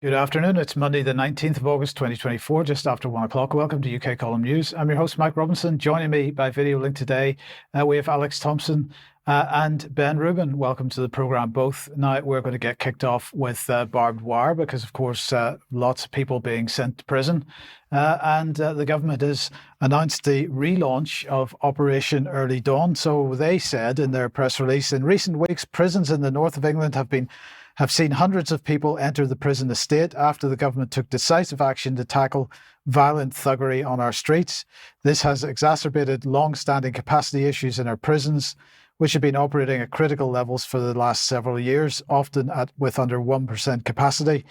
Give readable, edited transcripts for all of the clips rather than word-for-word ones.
Good afternoon. It's Monday, the 19th of August, 2024, just after 1 o'clock. Welcome to UK Column News. I'm your host, Mike Robinson. Joining me by video link today, we have Alex Thompson and Ben Rubin. Welcome to the programme, both. Now, we're going to get kicked off with barbed wire because, of course, lots of people being sent to prison. And the government has announced the relaunch of Operation Early Dawn. So they said in their press release, in recent weeks, prisons in the north of England have seen hundreds of people enter the prison estate after the government took decisive action to tackle violent thuggery on our streets. This has exacerbated long-standing capacity issues in our prisons, which have been operating at critical levels for the last several years, often with under 1% capacity.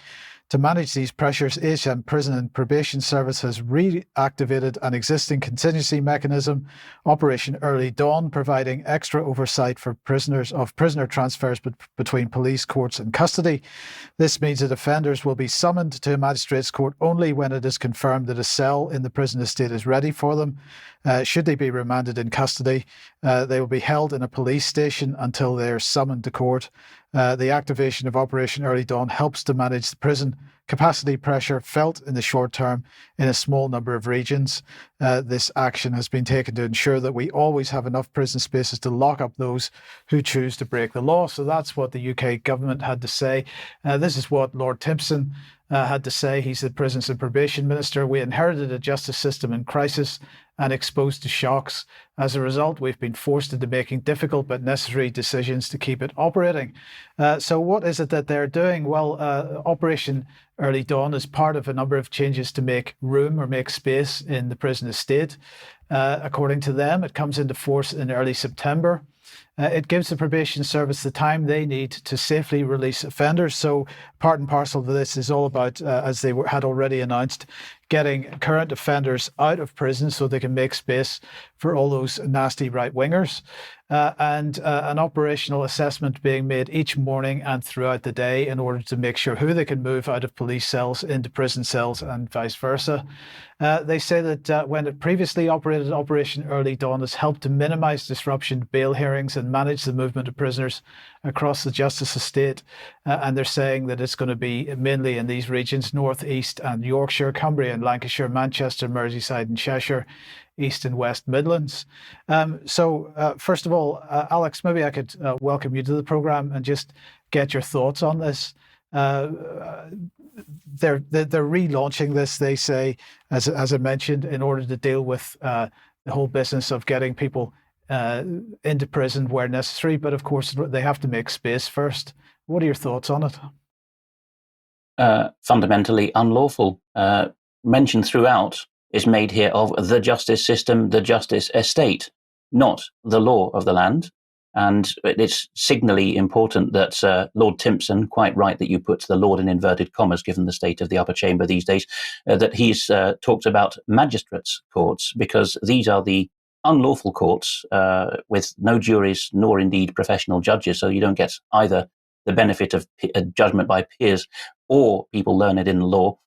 To manage these pressures, HM Prison and Probation Service has reactivated an existing contingency mechanism, Operation Early Dawn, providing extra oversight for prisoner transfers between police, courts and custody. This means that offenders will be summoned to a magistrate's court only when it is confirmed that a cell in the prison estate is ready for them. Should they be remanded in custody, they will be held in a police station until they are summoned to court. The activation of Operation Early Dawn helps to manage the prison capacity pressure felt in the short term in a small number of regions. This action has been taken to ensure that we always have enough prison spaces to lock up those who choose to break the law. So that's what the UK government had to say. This is what Lord Timpson had to say. He's the Prisons and Probation Minister. We inherited a justice system in crisis and exposed to shocks. As a result, we've been forced into making difficult but necessary decisions to keep it operating. So what is it that they're doing? Well, Operation Early Dawn is part of a number of changes to make room or make space in the prison estate. According to them, it comes into force in early September. It gives the probation service the time they need to safely release offenders. So part and parcel of this is all about, as they had already announced, getting current offenders out of prison so they can make space for all those nasty right-wingers. And an operational assessment being made each morning and throughout the day in order to make sure who they can move out of police cells into prison cells and vice versa. They say that when it previously operated, Operation Early Dawn has helped to minimise disruption to bail hearings and manage the movement of prisoners across the justice estate. And they're saying that it's going to be mainly in these regions, North, East and Yorkshire, Cumbria and Lancashire, Manchester, Merseyside and Cheshire, East and West Midlands. So first of all, Alex, maybe I could welcome you to the programme and just get your thoughts on this. They're relaunching this, they say, as I mentioned, in order to deal with the whole business of getting people into prison where necessary. But of course, they have to make space first. What are your thoughts on it? Fundamentally unlawful. Mentioned throughout is made here of the justice system, the justice estate, not the law of the land. And it's signally important that Lord Timpson, quite right that you put the Lord in inverted commas, given the state of the upper chamber these days, that he's talked about magistrates' courts, because these are the unlawful courts with no juries nor indeed professional judges. So you don't get either the benefit of judgment by peers or people learned in the law.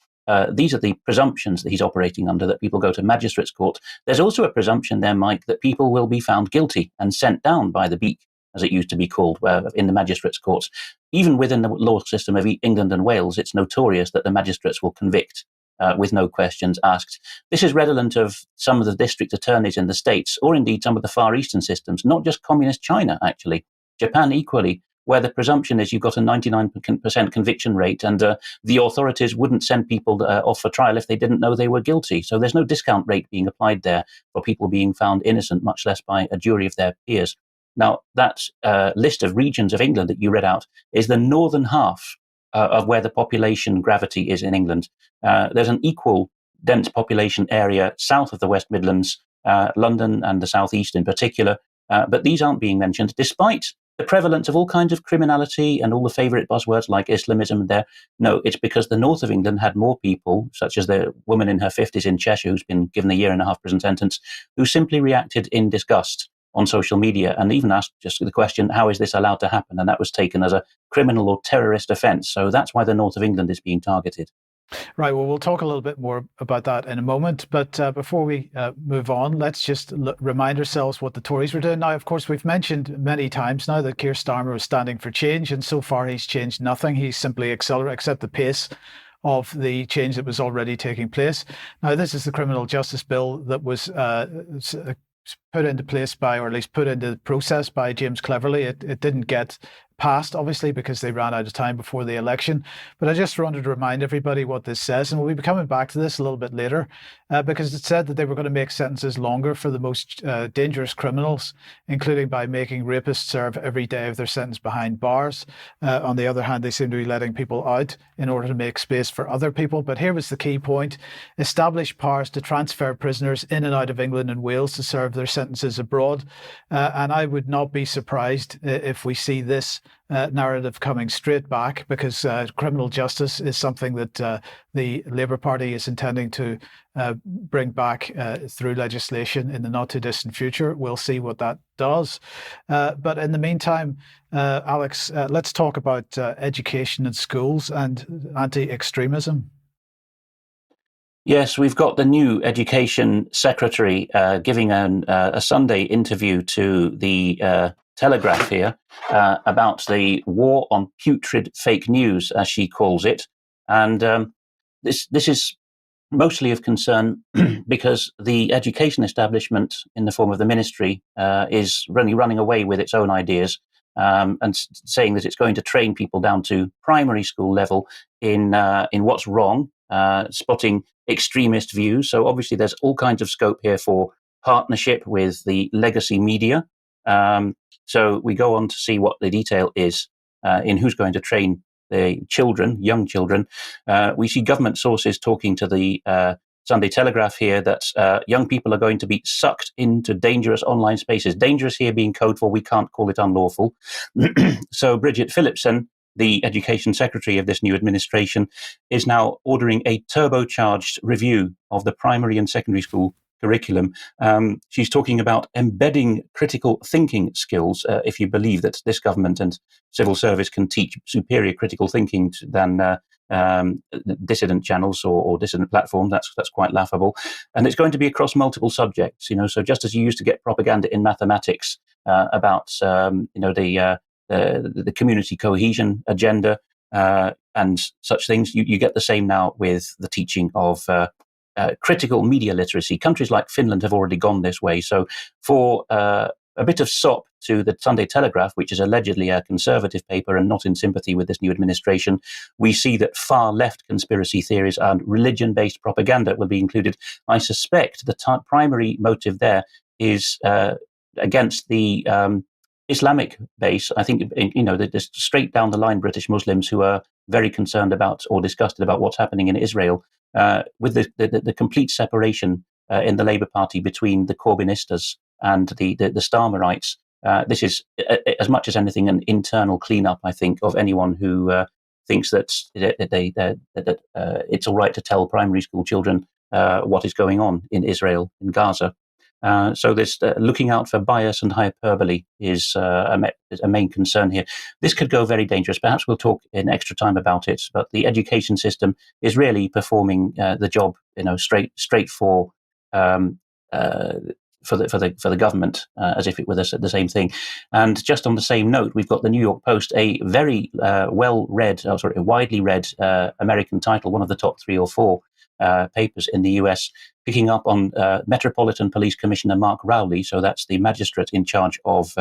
These are the presumptions that he's operating under, that people go to magistrates' court. There's also a presumption there, Mike, that people will be found guilty and sent down by the beak, as it used to be called, in the magistrates' courts. Even within the law system of England and Wales, it's notorious that the magistrates will convict with no questions asked. This is redolent of some of the district attorneys in the States, or indeed some of the Far Eastern systems, not just communist China, actually. Japan equally, where the presumption is you've got a 99% conviction rate, and the authorities wouldn't send people off for trial if they didn't know they were guilty. So there's no discount rate being applied there for people being found innocent, much less by a jury of their peers. Now, that list of regions of England that you read out is the northern half of where the population gravity is in England. There's an equal dense population area south of the West Midlands, London and the southeast in particular, but these aren't being mentioned, despite the prevalence of all kinds of criminality and all the favourite buzzwords like Islamism there. No, it's because the north of England had more people, such as the woman in her 50s in Cheshire who's been given a 1.5-year prison sentence, who simply reacted in disgust on social media and even asked just the question, how is this allowed to happen? And that was taken as a criminal or terrorist offence. So that's why the north of England is being targeted. Right. Well, we'll talk a little bit more about that in a moment. But before we move on, let's just remind ourselves what the Tories were doing. Now, of course, we've mentioned many times now that Keir Starmer was standing for change, and so far he's changed nothing. He's simply accelerated the pace of the change that was already taking place. Now, this is the criminal justice bill that was put into place by, or at least put into the process by, James Cleverly. It didn't get passed, obviously, because they ran out of time before the election. But I just wanted to remind everybody what this says, and we'll be coming back to this a little bit later, because it said that they were going to make sentences longer for the most dangerous criminals, including by making rapists serve every day of their sentence behind bars. On the other hand, they seem to be letting people out in order to make space for other people. But here was the key point: establish powers to transfer prisoners in and out of England and Wales to serve their sentences abroad. And I would not be surprised if we see this narrative coming straight back, because criminal justice is something that the Labour Party is intending to bring back through legislation in the not too distant future. We'll see what that does. But in the meantime, Alex, let's talk about education in schools and anti-extremism. Yes, we've got the new Education Secretary giving a Sunday interview to the Telegraph here about the war on putrid fake news, as she calls it. And this is mostly of concern because the education establishment, in the form of the ministry, is really running away with its own ideas, and saying that it's going to train people down to primary school level in what's wrong, spotting extremist views. So obviously there's all kinds of scope here for partnership with the legacy media. So we go on to see what the detail is in who's going to train the children, young children. We see government sources talking to the Sunday Telegraph here that young people are going to be sucked into dangerous online spaces. Dangerous here being code for we can't call it unlawful. So Bridget Phillipson, the Education Secretary of this new administration, is now ordering a turbocharged review of the primary and secondary school curriculum. She's talking about embedding critical thinking skills. If you believe that this government and civil service can teach superior critical thinking than dissident channels or dissident platforms, that's quite laughable. And it's going to be across multiple subjects. So just as you used to get propaganda in mathematics about the community cohesion agenda and such things, you get the same now with the teaching of critical media literacy. Countries like Finland have already gone this way. So for a bit of sop to the Sunday Telegraph, which is allegedly a conservative paper and not in sympathy with this new administration, we see that far left conspiracy theories and religion-based propaganda will be included. I suspect the primary motive there is against the Islamic base. I think, there's straight down the line British Muslims who are very concerned about or disgusted about what's happening in Israel, with the complete separation in the Labour Party between the Corbynistas and the Starmerites. This is, as much as anything, an internal cleanup, I think, of anyone who thinks that it's all right to tell primary school children what is going on in Israel, in Gaza. So this looking out for bias and hyperbole is a main concern here. This could go very dangerous. Perhaps we'll talk in extra time about it. But the education system is really performing the job, straight for the government, as if it were the same thing. And just on the same note, we've got the New York Post, a very widely read American title, one of the top 3 or 4 papers in the US, picking up on Metropolitan Police Commissioner Mark Rowley. So that's the magistrate in charge of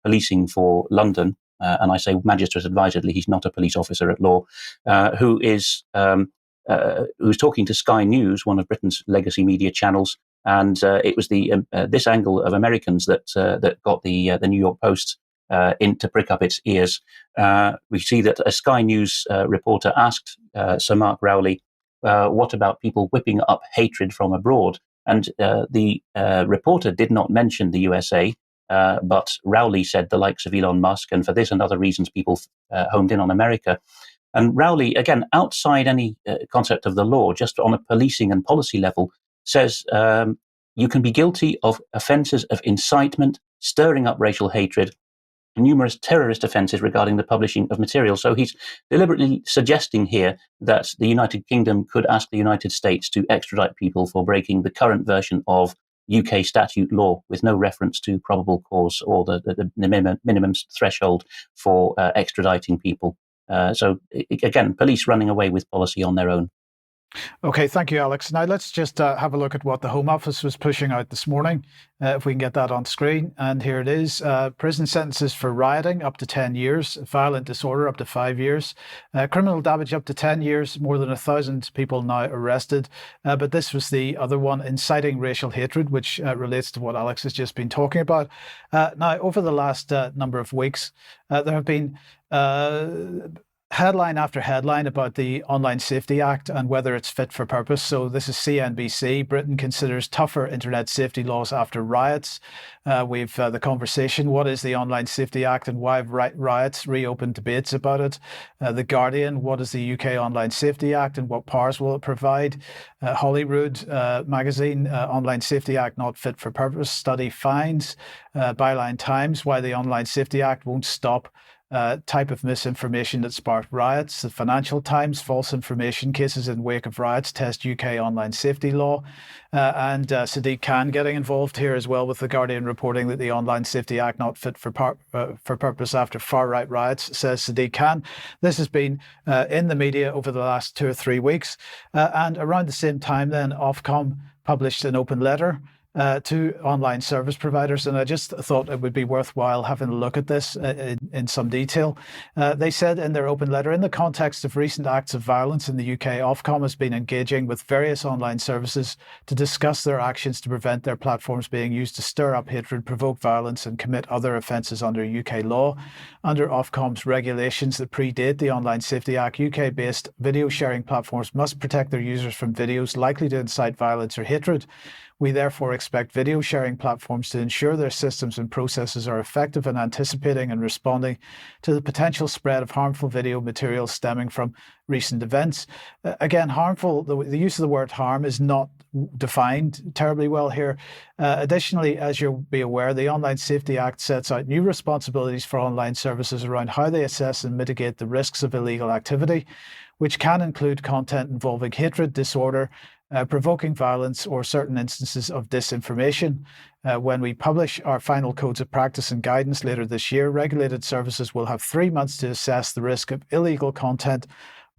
policing for London. And I say magistrate advisedly, he's not a police officer at law, who's talking to Sky News, one of Britain's legacy media channels. And it was this angle of Americans that got the New York Post in to prick up its ears. We see that a Sky News reporter asked Sir Mark Rowley, what about people whipping up hatred from abroad? And the reporter did not mention the USA, but Rowley said the likes of Elon Musk, and for this and other reasons, people homed in on America. And Rowley, again, outside any concept of the law, just on a policing and policy level, says you can be guilty of offences of incitement, stirring up racial hatred, numerous terrorist offences regarding the publishing of material. So he's deliberately suggesting here that the United Kingdom could ask the United States to extradite people for breaking the current version of UK statute law, with no reference to probable cause or the minimum threshold for extraditing people. Again, police running away with policy on their own. Okay, thank you, Alex. Now let's just have a look at what the Home Office was pushing out this morning, if we can get that on screen. And here it is. Prison sentences for rioting up to 10 years, violent disorder up to 5 years, criminal damage up to 10 years, more than 1,000 people now arrested. But this was the other one, inciting racial hatred, which relates to what Alex has just been talking about. Now, over the last number of weeks, there have been headline after headline about the Online Safety Act and whether it's fit for purpose. So this is CNBC. Britain considers tougher internet safety laws after riots. We've the conversation, what is the Online Safety Act and why have riots reopened debates about it? The Guardian, what is the UK Online Safety Act and what powers will it provide? Holyrood magazine, Online Safety Act not fit for purpose, study finds. Byline Times, why the Online Safety Act won't stop type of misinformation that sparked riots. The Financial Times, false information cases in wake of riots test UK online safety law. And Sadiq Khan getting involved here as well, with The Guardian reporting that the Online Safety Act not fit for purpose after far-right riots, says Sadiq Khan. This has been in the media over the last 2 or 3 weeks. And around the same time then, Ofcom published an open letter to online service providers. And I just thought it would be worthwhile having a look at this in some detail. They said in their open letter, in the context of recent acts of violence in the UK, Ofcom has been engaging with various online services to discuss their actions to prevent their platforms being used to stir up hatred, provoke violence and commit other offences under UK law. Under Ofcom's regulations that predate the Online Safety Act, UK-based video sharing platforms must protect their users from videos likely to incite violence or hatred. We therefore expect video sharing platforms to ensure their systems and processes are effective in anticipating and responding to the potential spread of harmful video materials stemming from recent events. Again, harmful, the use of the word harm is not defined terribly well here. Additionally, as you'll be aware, the Online Safety Act sets out new responsibilities for online services around how they assess and mitigate the risks of illegal activity, which can include content involving hatred, disorder, provoking violence, or certain instances of disinformation. When we publish our final codes of practice and guidance later this year, regulated services will have 3 months to assess the risk of illegal content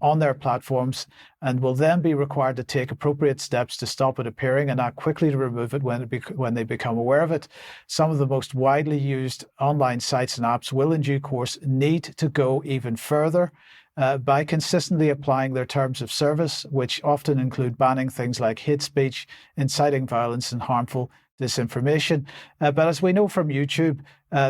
on their platforms and will then be required to take appropriate steps to stop it appearing and act quickly to remove it when they become aware of it. Some of the most widely used online sites and apps will in due course need to go even further by consistently applying their terms of service, which often include banning things like hate speech, inciting violence and harmful disinformation. But as we know from YouTube,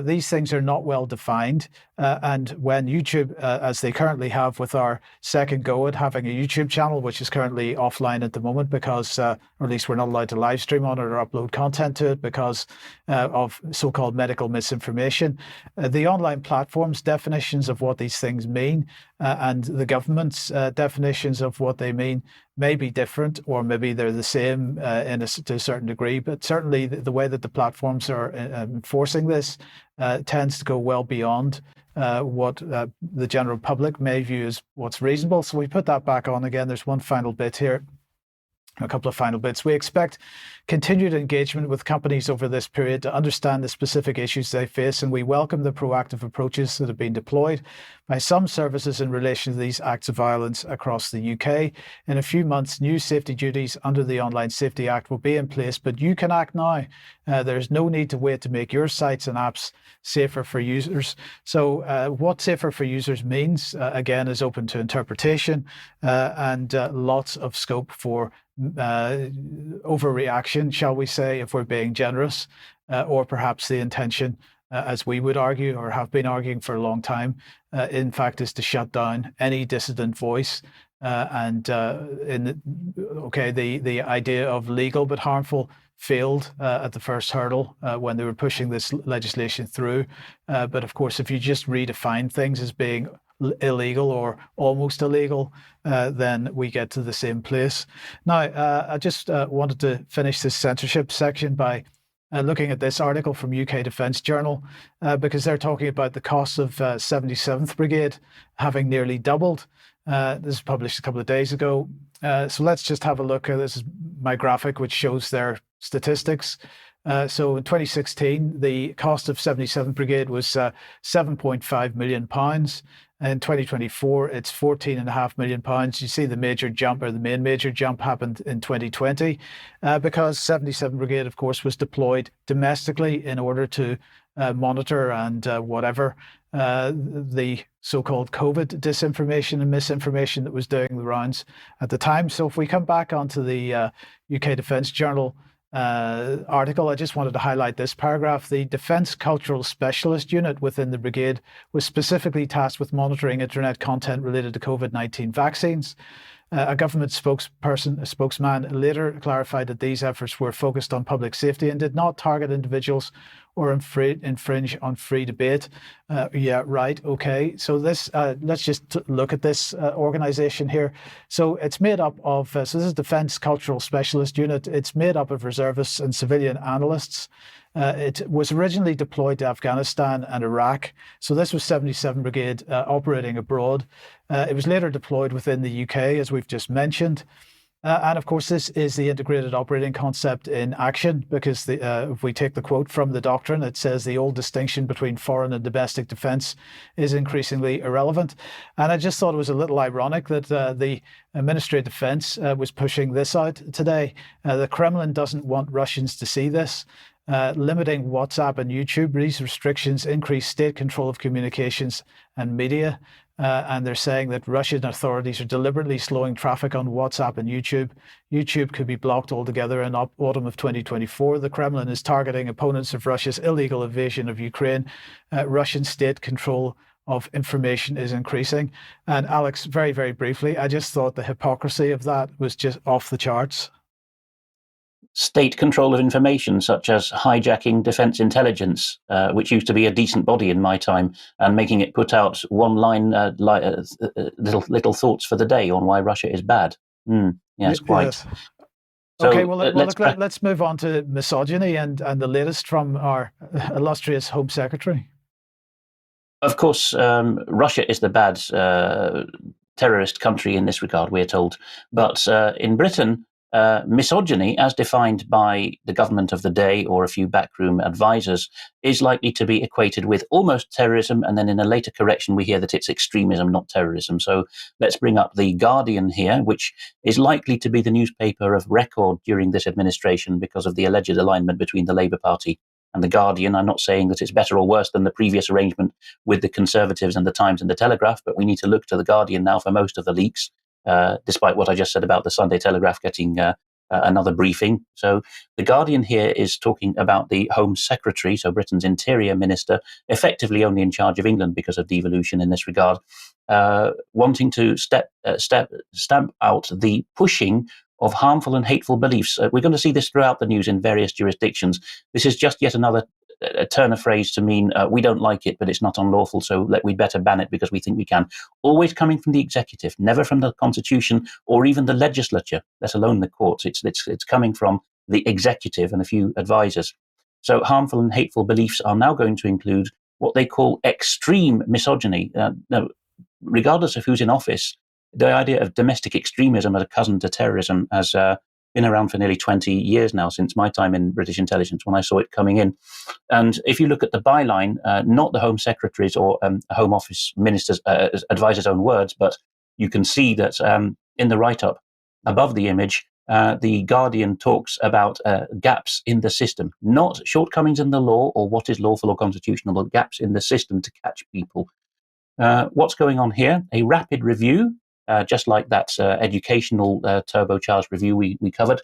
these things are not well defined. And when YouTube, as they currently have with our second go at having a YouTube channel, which is currently offline at the moment because, or at least we're not allowed to live stream on it or upload content to it because of so-called medical misinformation, the online platforms' definitions of what these things mean and the government's definitions of what they mean may be different, or maybe they're the same to a certain degree. But certainly the way that the platforms are enforcing this tends to go well beyond what the general public may view as what's reasonable. So we put that back on again. There's one final bit here. A couple of final bits. We expect continued engagement with companies over this period to understand the specific issues they face, and we welcome the proactive approaches that have been deployed by some services in relation to these acts of violence across the UK. In a few months, new safety duties under the Online Safety Act will be in place, but you can act now. There's no need to wait to make your sites and apps safer for users. So what safer for users means, again, is open to interpretation and lots of scope for overreaction, shall we say, if we're being generous, or perhaps the intention, as we would argue or have been arguing for a long time, in fact, is to shut down any dissident voice. The idea of legal but harmful failed at the first hurdle when they were pushing this legislation through. But of course, if you just redefine things as being illegal or almost illegal, then we get to the same place. Now, I just wanted to finish this censorship section by looking at this article from UK Defence Journal, because they're talking about the cost of 77th Brigade having nearly doubled. This was published a couple of days ago. So let's just have a look. This is my graphic, which shows their statistics. So in 2016, the cost of 77th Brigade was £7.5 million. In 2024, it's £14.5 million. You see the main major jump happened in 2020 because 77 Brigade, of course, was deployed domestically in order to monitor and whatever the so-called COVID disinformation and misinformation that was doing the rounds at the time. So if we come back onto the UK Defence Journal article, I just wanted to highlight this paragraph. The Defence Cultural Specialist Unit within the brigade was specifically tasked with monitoring internet content related to COVID-19 vaccines. A government spokesman later clarified that these efforts were focused on public safety and did not target individuals or infringe on free debate. Yeah, right. Okay. So this, let's just look at this organization here. So it's made up of, so this is Defence Cultural Specialist Unit. It's made up of reservists and civilian analysts. It was originally deployed to Afghanistan and Iraq. So this was 77 Brigade operating abroad. It was later deployed within the UK, as we've just mentioned. And of course, this is the integrated operating concept in action, because if we take the quote from the doctrine, it says the old distinction between foreign and domestic defence is increasingly irrelevant. And I just thought it was a little ironic that the Ministry of Defence was pushing this out today. The Kremlin doesn't want Russians to see this. Limiting WhatsApp and YouTube, these restrictions increase state control of communications and media. And they're saying that Russian authorities are deliberately slowing traffic on WhatsApp and YouTube. YouTube could be blocked altogether in autumn of 2024. The Kremlin is targeting opponents of Russia's illegal invasion of Ukraine. Russian state control of information is increasing. And Alex, very, very briefly, I just thought the hypocrisy of that was just off the charts. State control of information, such as hijacking Defence Intelligence, which used to be a decent body in my time, and making it put out one-line little thoughts for the day on why Russia is bad. Yes, quite. Yes. So, okay, well, let's move on to misogyny and the latest from our illustrious Home Secretary. Of course, Russia is the bad terrorist country in this regard, we're told. But in Britain, misogyny, as defined by the government of the day or a few backroom advisors, is likely to be equated with almost terrorism, and then in a later correction we hear that it's extremism, not terrorism. So let's bring up The Guardian here, which is likely to be the newspaper of record during this administration because of the alleged alignment between the Labour Party and The Guardian. I'm not saying that it's better or worse than the previous arrangement with the Conservatives and the Times and the Telegraph, but we need to look to The Guardian now for most of the leaks. Despite what I just said about the Sunday Telegraph getting another briefing. So The Guardian here is talking about the Home Secretary, so Britain's Interior Minister, effectively only in charge of England because of devolution in this regard, wanting to stamp out the pushing of harmful and hateful beliefs. We're going to see this throughout the news in various jurisdictions. This is just yet another turn of phrase to mean we don't like it, but it's not unlawful, so we'd better ban it because we think we can. Always coming from the executive, never from the Constitution or even the legislature, let alone the courts. It's coming from the executive and a few advisors. So harmful and hateful beliefs are now going to include what they call extreme misogyny. Now, regardless of who's in office, the idea of domestic extremism as a cousin to terrorism has been around for nearly 20 years now, since my time in British intelligence, when I saw it coming in. And if you look at the byline, not the Home Secretary's or Home Office Minister's advisor's own words, but you can see that in the write-up above the image, the Guardian talks about gaps in the system, not shortcomings in the law or what is lawful or constitutional, but gaps in the system to catch people. What's going on here? A rapid review, just like that educational turbocharged review we covered,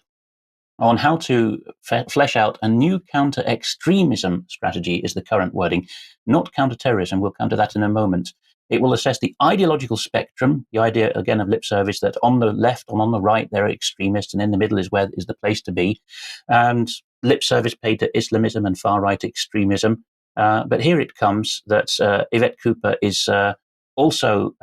on how to flesh out a new counter-extremism strategy is the current wording, not counter-terrorism. We'll come to that in a moment. It will assess the ideological spectrum, the idea, again, of lip service, that on the left and on the right there are extremists, and in the middle is where is the place to be, and lip service paid to Islamism and far-right extremism. But here it comes that Yvette Cooper is also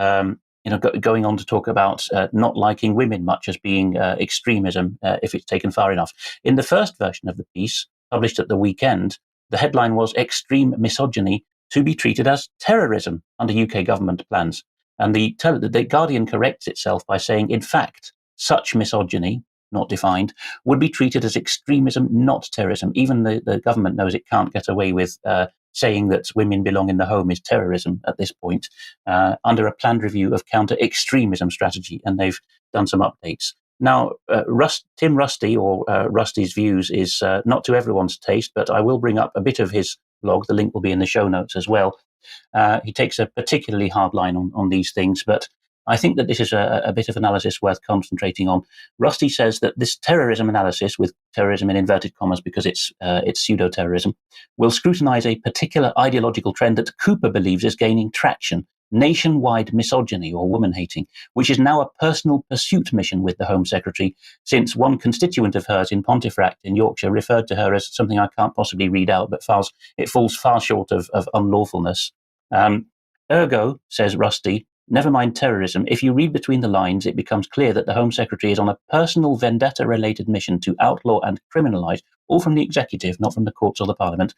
going on to talk about not liking women much as being extremism if it's taken far enough. In the first version of the piece, published at the weekend, the headline was "Extreme Misogyny to be treated as terrorism under UK government plans." And the Guardian corrects itself by saying, in fact, such misogyny, not defined, would be treated as extremism, not terrorism. Even the government knows it can't get away with saying that women belong in the home is terrorism at this point, under a planned review of counter-extremism strategy, and they've done some updates. Now, Tim Rusty, or Rusty's views, is not to everyone's taste, but I will bring up a bit of his blog. The link will be in the show notes as well. He takes a particularly hard line on these things, but I think that this is a bit of analysis worth concentrating on. Rusty says that this terrorism analysis, with terrorism in inverted commas because it's pseudo-terrorism, will scrutinize a particular ideological trend that Cooper believes is gaining traction: nationwide misogyny or woman-hating, which is now a personal pursuit mission with the Home Secretary, since one constituent of hers in Pontefract in Yorkshire referred to her as something I can't possibly read out, but it falls far short of unlawfulness. Ergo, says Rusty, never mind terrorism, if you read between the lines, it becomes clear that the Home Secretary is on a personal vendetta-related mission to outlaw and criminalise, all from the executive, not from the courts or the Parliament,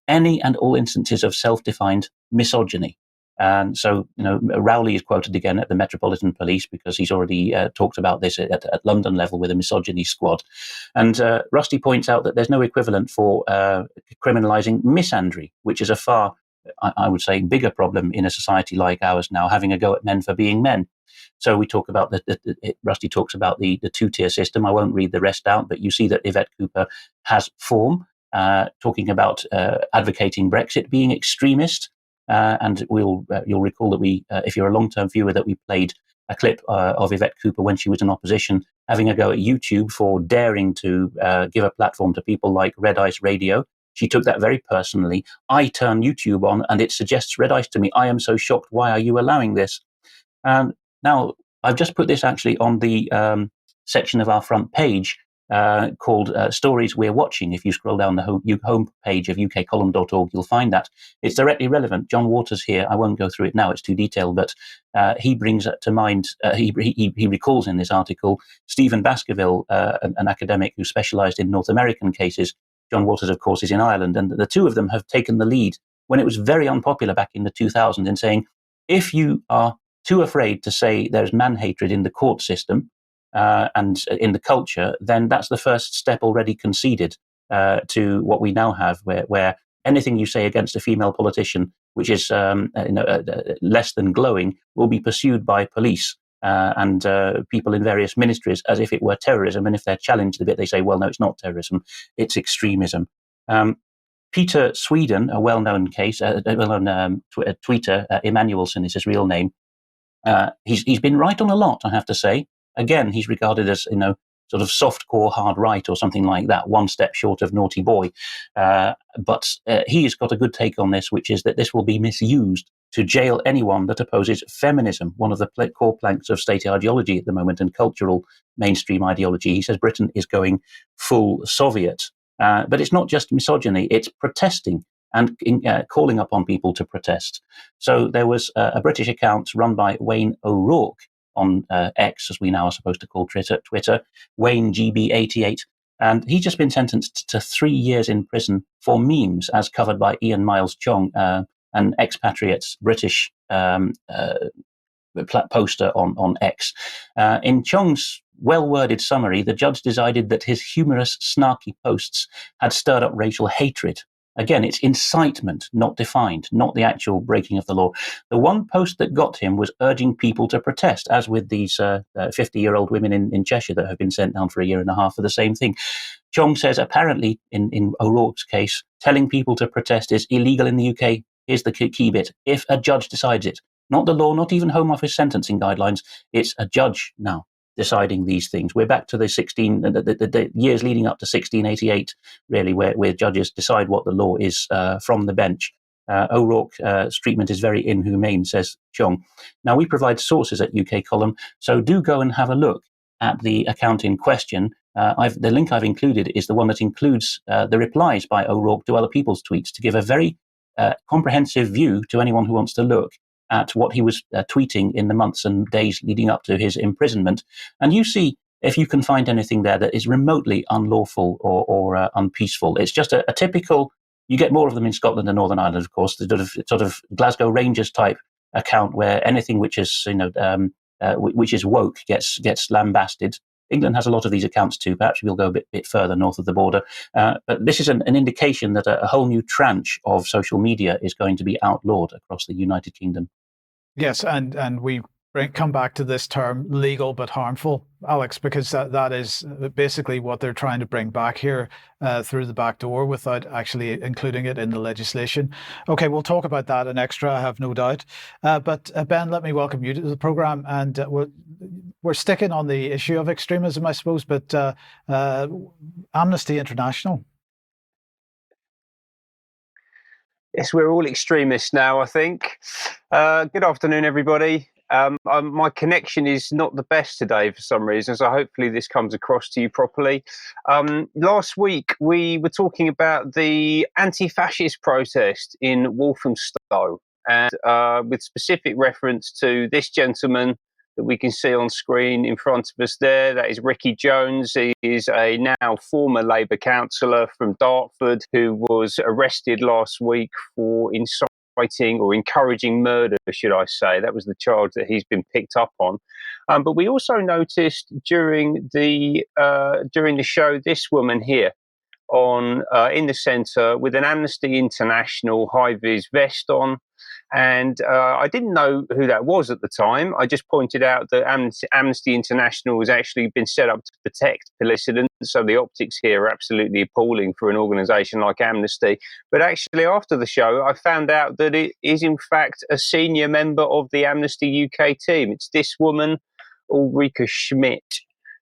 any and all instances of self-defined misogyny. And so, Rowley is quoted again at the Metropolitan Police because he's already talked about this at London level with a misogyny squad. And Rusty points out that there's no equivalent for criminalising misandry, which is a far, I would say, bigger problem in a society like ours now, having a go at men for being men. So we talk about Rusty talks about the two-tier system. I won't read the rest out, but you see that Yvette Cooper has form, talking about advocating Brexit, being extremist. And you'll recall that if you're a long-term viewer, that we played a clip of Yvette Cooper when she was in opposition, having a go at YouTube for daring to give a platform to people like Red Ice Radio. She took that very personally. I turn YouTube on and it suggests Red Ice to me. I am so shocked. Why are you allowing this? Now, I've just put this actually on the section of our front page called Stories We're Watching. If you scroll down the home page of ukcolumn.org, you'll find that. It's directly relevant. John Waters here, I won't go through it now, it's too detailed, but he brings to mind, he recalls in this article, Stephen Baskerville, an academic who specialised in North American cases. John Waters, of course, is in Ireland, and the two of them have taken the lead when it was very unpopular back in the 2000s in saying, if you are too afraid to say there's man-hatred in the court system and in the culture, then that's the first step already conceded to what we now have, where anything you say against a female politician, which is less than glowing, will be pursued by police. And people in various ministries as if it were terrorism. And if they're challenged a bit, they say, well, no, it's not terrorism, it's extremism. Peter Sweden, a well-known case, well-known tweeter, Emanuelson is his real name. He's been right on a lot, I have to say. Again, he's regarded as, sort of soft-core hard right or something like that, one step short of naughty boy. But he's got a good take on this, which is that this will be misused to jail anyone that opposes feminism, one of the core planks of state ideology at the moment and cultural mainstream ideology. He says Britain is going full Soviet. But it's not just misogyny, it's protesting and calling upon people to protest. So there was a British account run by Wayne O'Rourke on X, as we now are supposed to call Twitter, Wayne GB88. And he's just been sentenced to 3 years in prison for memes, as covered by Ian Miles Chong, an expatriate British poster on X. In Chong's well-worded summary, the judge decided that his humorous, snarky posts had stirred up racial hatred. Again, it's incitement, not defined, not the actual breaking of the law. The one post that got him was urging people to protest, as with these 50-year-old women in Cheshire that have been sent down for a year and a half for the same thing. Chong says, apparently, in O'Rourke's case, telling people to protest is illegal in the UK. Here's the key bit. If a judge decides it, not the law, not even Home Office sentencing guidelines, it's a judge now deciding these things. We're back to the years leading up to 1688, really, where judges decide what the law is from the bench. O'Rourke's treatment is very inhumane, says Chong. Now, we provide sources at UK Column, so do go and have a look at the account in question. The link I've included is the one that includes the replies by O'Rourke to other people's tweets to give a very comprehensive view to anyone who wants to look at what he was tweeting in the months and days leading up to his imprisonment. And you see if you can find anything there that is remotely unlawful or unpeaceful. It's just a typical, you get more of them in Scotland and Northern Ireland, of course, the sort of Glasgow Rangers type account where anything which is, which is woke gets lambasted. England has a lot of these accounts too. Perhaps we'll go a bit further north of the border. But this is an indication that a whole new tranche of social media is going to be outlawed across the United Kingdom. Yes, and we come back to this term legal but harmful, Alex, because that is basically what they're trying to bring back here through the back door without actually including it in the legislation. Okay, we'll talk about that in extra, I have no doubt. But Ben, let me welcome you to the programme. And we're sticking on the issue of extremism, I suppose, but Amnesty International. Yes, we're all extremists now, I think. Good afternoon, everybody. My connection is not the best today for some reason, so hopefully this comes across to you properly. Last week, we were talking about the anti-fascist protest in Walthamstow, and with specific reference to this gentleman that we can see on screen in front of us there. That is Ricky Jones. He is a now former Labour councillor from Dartford who was arrested last week for inciting or encouraging murder, should I say. That was the charge that he's been picked up on. But we also noticed during the show this woman here on in the centre with an Amnesty International high-vis vest on. And I didn't know who that was at the time. I just pointed out that Amnesty International has actually been set up to protect police dissidents. So the optics here are absolutely appalling for an organisation like Amnesty. But actually, after the show, I found out that it is in fact a senior member of the Amnesty UK team. It's this woman, Ulrika Schmidt,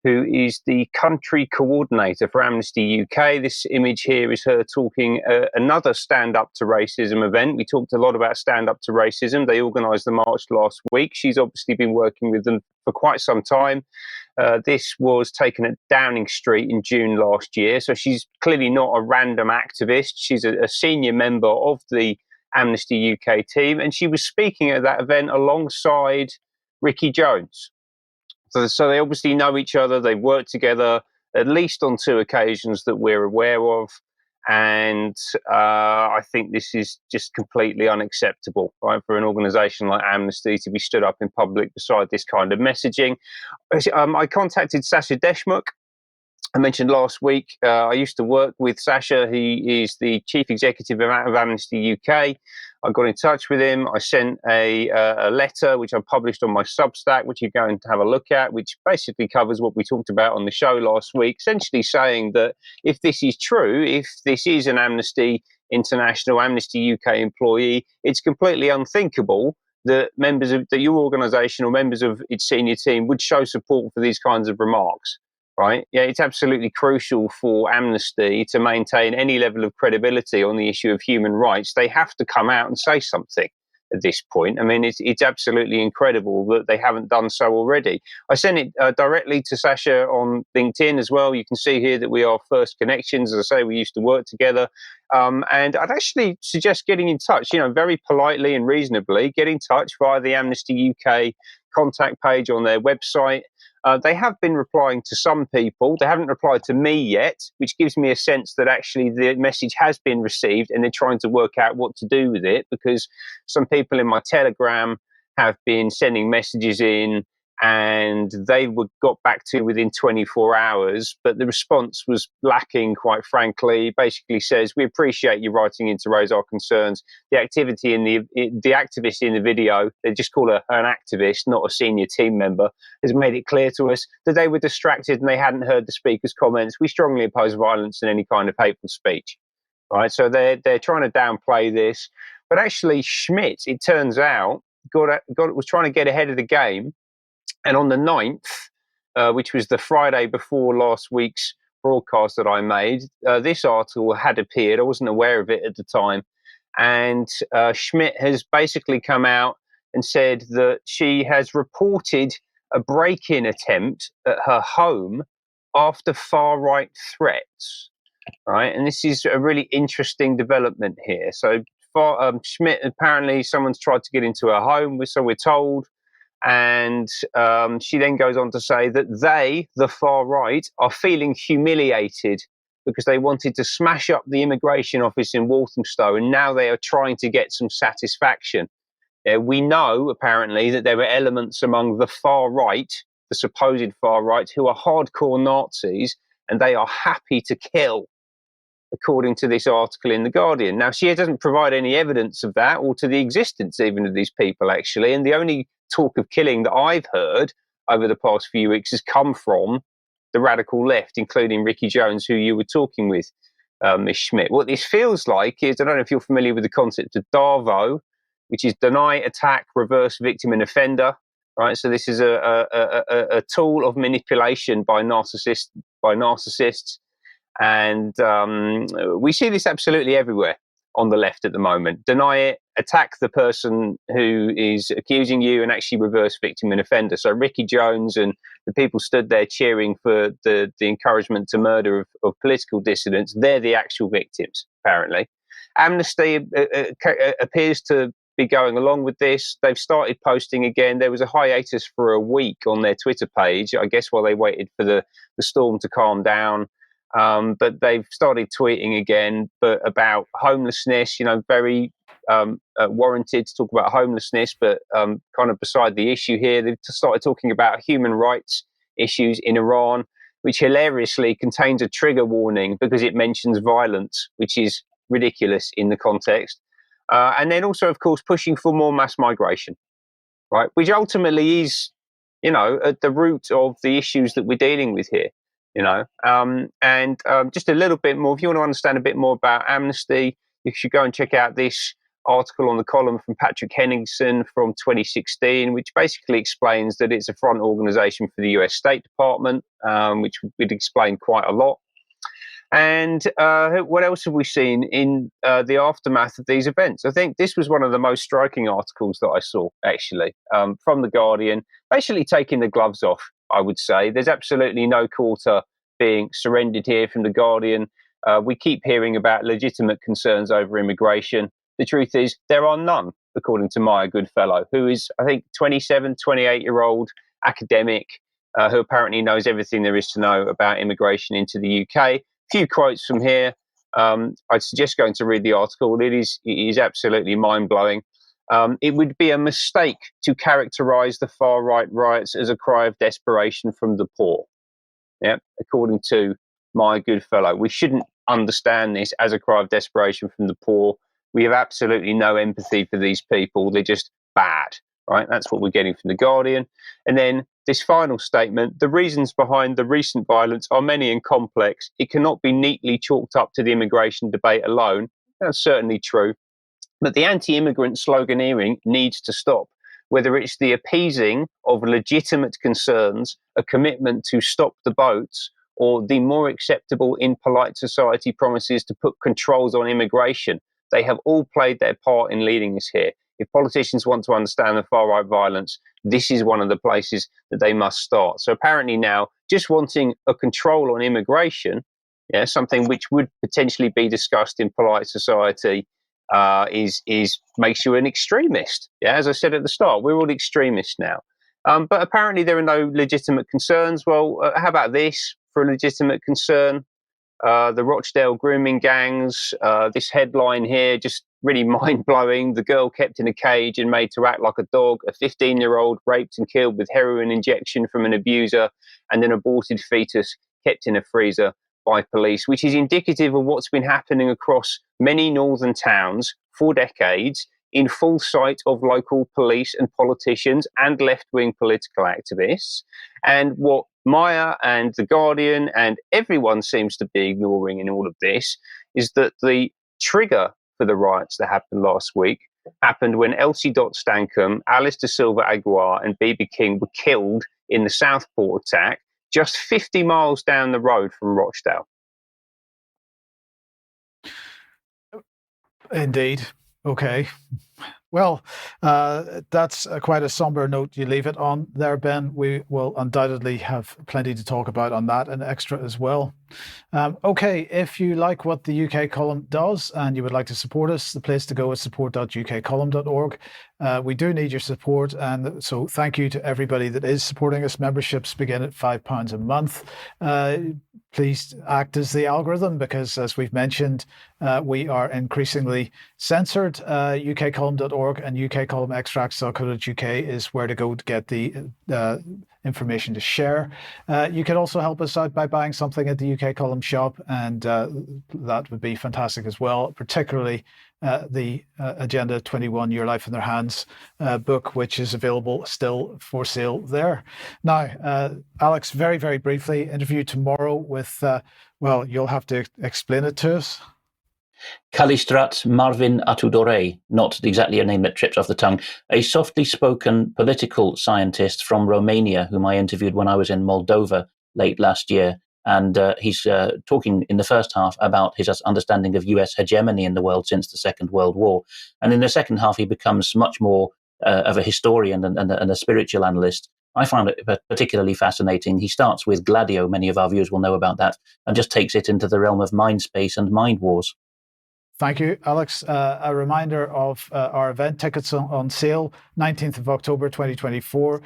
who is the country coordinator for Amnesty UK. This image here is her talking another Stand Up to Racism event. We talked a lot about Stand Up to Racism. They organised the march last week. She's obviously been working with them for quite some time. This was taken at Downing Street in June last year. So she's clearly not a random activist. She's a senior member of the Amnesty UK team. And she was speaking at that event alongside Ricky Jones. So they obviously know each other. They've worked together at least on 2 occasions that we're aware of. And I think this is just completely unacceptable, right, for an organisation like Amnesty to be stood up in public beside this kind of messaging. I contacted Sasha Deshmukh. I mentioned last week, I used to work with Sasha. He is the chief executive of Amnesty UK. I got in touch with him. I sent a letter, which I published on my Substack, which you're going to have a look at, which basically covers what we talked about on the show last week, essentially saying that if this is true, if this is an Amnesty International, Amnesty UK employee, it's completely unthinkable that members of your organisation or members of its senior team would show support for these kinds of remarks. Right? Yeah, it's absolutely crucial for Amnesty to maintain any level of credibility on the issue of human rights. They have to come out and say something at this point. I mean, it's absolutely incredible that they haven't done so already. I sent it directly to Sasha on LinkedIn as well. You can see here that we are first connections. As I say, we used to work together. And I'd actually suggest getting in touch, very politely and reasonably, get in touch via the Amnesty UK contact page on their website. They have been replying to some people. They haven't replied to me yet, which gives me a sense that actually the message has been received and they're trying to work out what to do with it, because some people in my Telegram have been sending messages in and they were got back to within 24 hours, but the response was lacking, quite frankly. Basically says, we appreciate you writing in to raise our concerns. The activity in the activist in the video, they just call her an activist, not a senior team member, has made it clear to us that they were distracted and they hadn't heard the speaker's comments. We strongly oppose violence and any kind of hateful speech. Right, so they're trying to downplay this, but actually Schmidt, it turns out, was trying to get ahead of the game. And on the 9th, which was the Friday before last week's broadcast that I made, this article had appeared. I wasn't aware of it at the time. And Schmidt has basically come out and said that she has reported a break-in attempt at her home after far-right threats. Right? And this is a really interesting development here. So Schmidt, apparently someone's tried to get into her home, so we're told. And she then goes on to say that they, the far right, are feeling humiliated because they wanted to smash up the immigration office in Walthamstow, and now they are trying to get some satisfaction. We know, apparently, that there were elements among the far right the supposed far right, who are hardcore Nazis, and they are happy to kill, according to this article in The Guardian. Now, she doesn't provide any evidence of that or to the existence even of these people, actually. And the only talk of killing that I've heard over the past few weeks has come from the radical left, including Ricky Jones, who you were talking with, Ms. Schmidt. What this feels like is, I don't know if you're familiar with the concept of DARVO, which is deny, attack, reverse, victim, and offender. Right, so this is a tool of manipulation by narcissists, and we see this absolutely everywhere on the left at the moment. Deny it, attack the person who is accusing you, and actually reverse, victim, and offender. So Ricky Jones and the people stood there cheering for the encouragement to murder of political dissidents, they're the actual victims, apparently. Amnesty appears to be going along with this. They've started posting again. There was a hiatus for a week on their Twitter page, I guess, while they waited for the storm to calm down. But they've started tweeting again, but about homelessness, very warranted to talk about homelessness, but kind of beside the issue here. They've started talking about human rights issues in Iran, which hilariously contains a trigger warning because it mentions violence, which is ridiculous in the context. And then also, of course, pushing for more mass migration, right? Which ultimately is, at the root of the issues that we're dealing with here, And just a little bit more, if you want to understand a bit more about Amnesty, you should go and check out this article on the column from Patrick Henningsen from 2016, which basically explains that it's a front organization for the US State Department, which would explain quite a lot. And what else have we seen in the aftermath of these events? I think this was one of the most striking articles that I saw, actually, from The Guardian, basically taking the gloves off, I would say. There's absolutely no quarter being surrendered here from The Guardian. We keep hearing about legitimate concerns over immigration. The truth is, there are none, according to Maya Goodfellow, who is, I think, 27, 28-year-old academic who apparently knows everything there is to know about immigration into the UK. Few quotes from here. I'd suggest going to read the article. It is absolutely mind-blowing. It would be a mistake to characterize the far-right riots as a cry of desperation from the poor. Yeah, according to Maya Goodfellow. We shouldn't understand this as a cry of desperation from the poor. We have absolutely no empathy for these people. They're just bad, right? That's what we're getting from The Guardian. And then this final statement, the reasons behind the recent violence are many and complex. It cannot be neatly chalked up to the immigration debate alone. That's certainly true. But the anti-immigrant sloganeering needs to stop. Whether it's the appeasing of legitimate concerns, a commitment to stop the boats, or the more acceptable in polite society promises to put controls on immigration, they have all played their part in leading us here. If politicians want to understand the far-right violence, this is one of the places that they must start. So apparently now, just wanting a control on immigration, something which would potentially be discussed in polite society, is makes you an extremist. Yeah, as I said at the start, we're all extremists now. But apparently there are no legitimate concerns. Well, how about this for a legitimate concern? The Rochdale grooming gangs, this headline here, just really mind-blowing. The girl kept in a cage and made to act like a dog, a 15-year-old raped and killed with heroin injection from an abuser, and an aborted fetus kept in a freezer by police, which is indicative of what's been happening across many northern towns for decades in full sight of local police and politicians and left-wing political activists. And what Maya and The Guardian and everyone seems to be ignoring in all of this is that the trigger for the riots that happened last week happened when Elsie Dot Stankham, Alice De Silva Aguiar and B.B. King were killed in the Southport attack just 50 miles down the road from Rochdale. Indeed. Okay. Well, that's quite a somber note you leave it on there, Ben. We will undoubtedly have plenty to talk about on that and extra as well. Okay, if you like what the UK Column does and you would like to support us, the place to go is support.ukcolumn.org. We do need your support, and so thank you to everybody that is supporting us. Memberships begin at £5 a month. Please act as the algorithm, because as we've mentioned, we are increasingly censored. ukcolumn.org and ukcolumnextracts.co.uk is where to go to get the information to share. You can also help us out by buying something at the UK Column shop, and that would be fantastic as well, particularly the Agenda 21 Your Life in Their Hands book, which is available still for sale there. Now, Alex, very, very briefly, interview tomorrow with, well, you'll have to explain it to us. Kalistrat Marvin Atudore, not exactly a name that trips off the tongue, a softly spoken political scientist from Romania whom I interviewed when I was in Moldova late last year. And he's talking in the first half about his understanding of US hegemony in the world since the Second World War. And in the second half, he becomes much more of a historian and a spiritual analyst. I found it particularly fascinating. He starts with Gladio, many of our viewers will know about that, and just takes it into the realm of mind space and mind wars. Thank you, Alex. A reminder of our event tickets on sale, 19th of October 2024.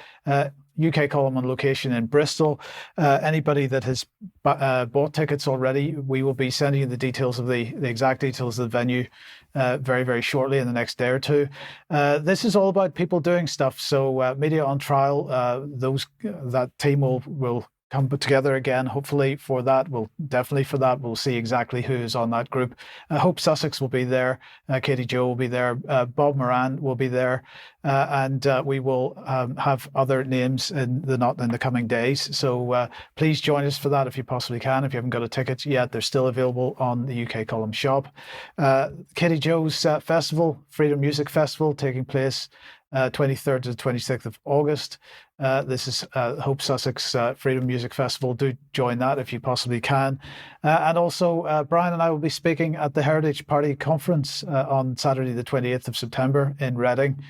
UK Column on location in Bristol. Anybody that has bought tickets already, we will be sending you the details of the exact details of the venue very, very shortly in the next day or two. This is all about people doing stuff. So Media on Trial, that team will come together again, hopefully for that. We'll see exactly who is on that group. Hope Sussex will be there. Katie Joe will be there. Bob Moran will be there. And we will have other names in the coming days. So please join us for that if you possibly can. If you haven't got a ticket yet, they're still available on the UK Column shop. Katie Joe's festival, Freedom Music Festival, taking place 23rd to the 26th of August. This is Hope Sussex Freedom Music Festival. Do join that if you possibly can. And also, Brian and I will be speaking at the Heritage Party Conference on Saturday, the 28th of September in Reading.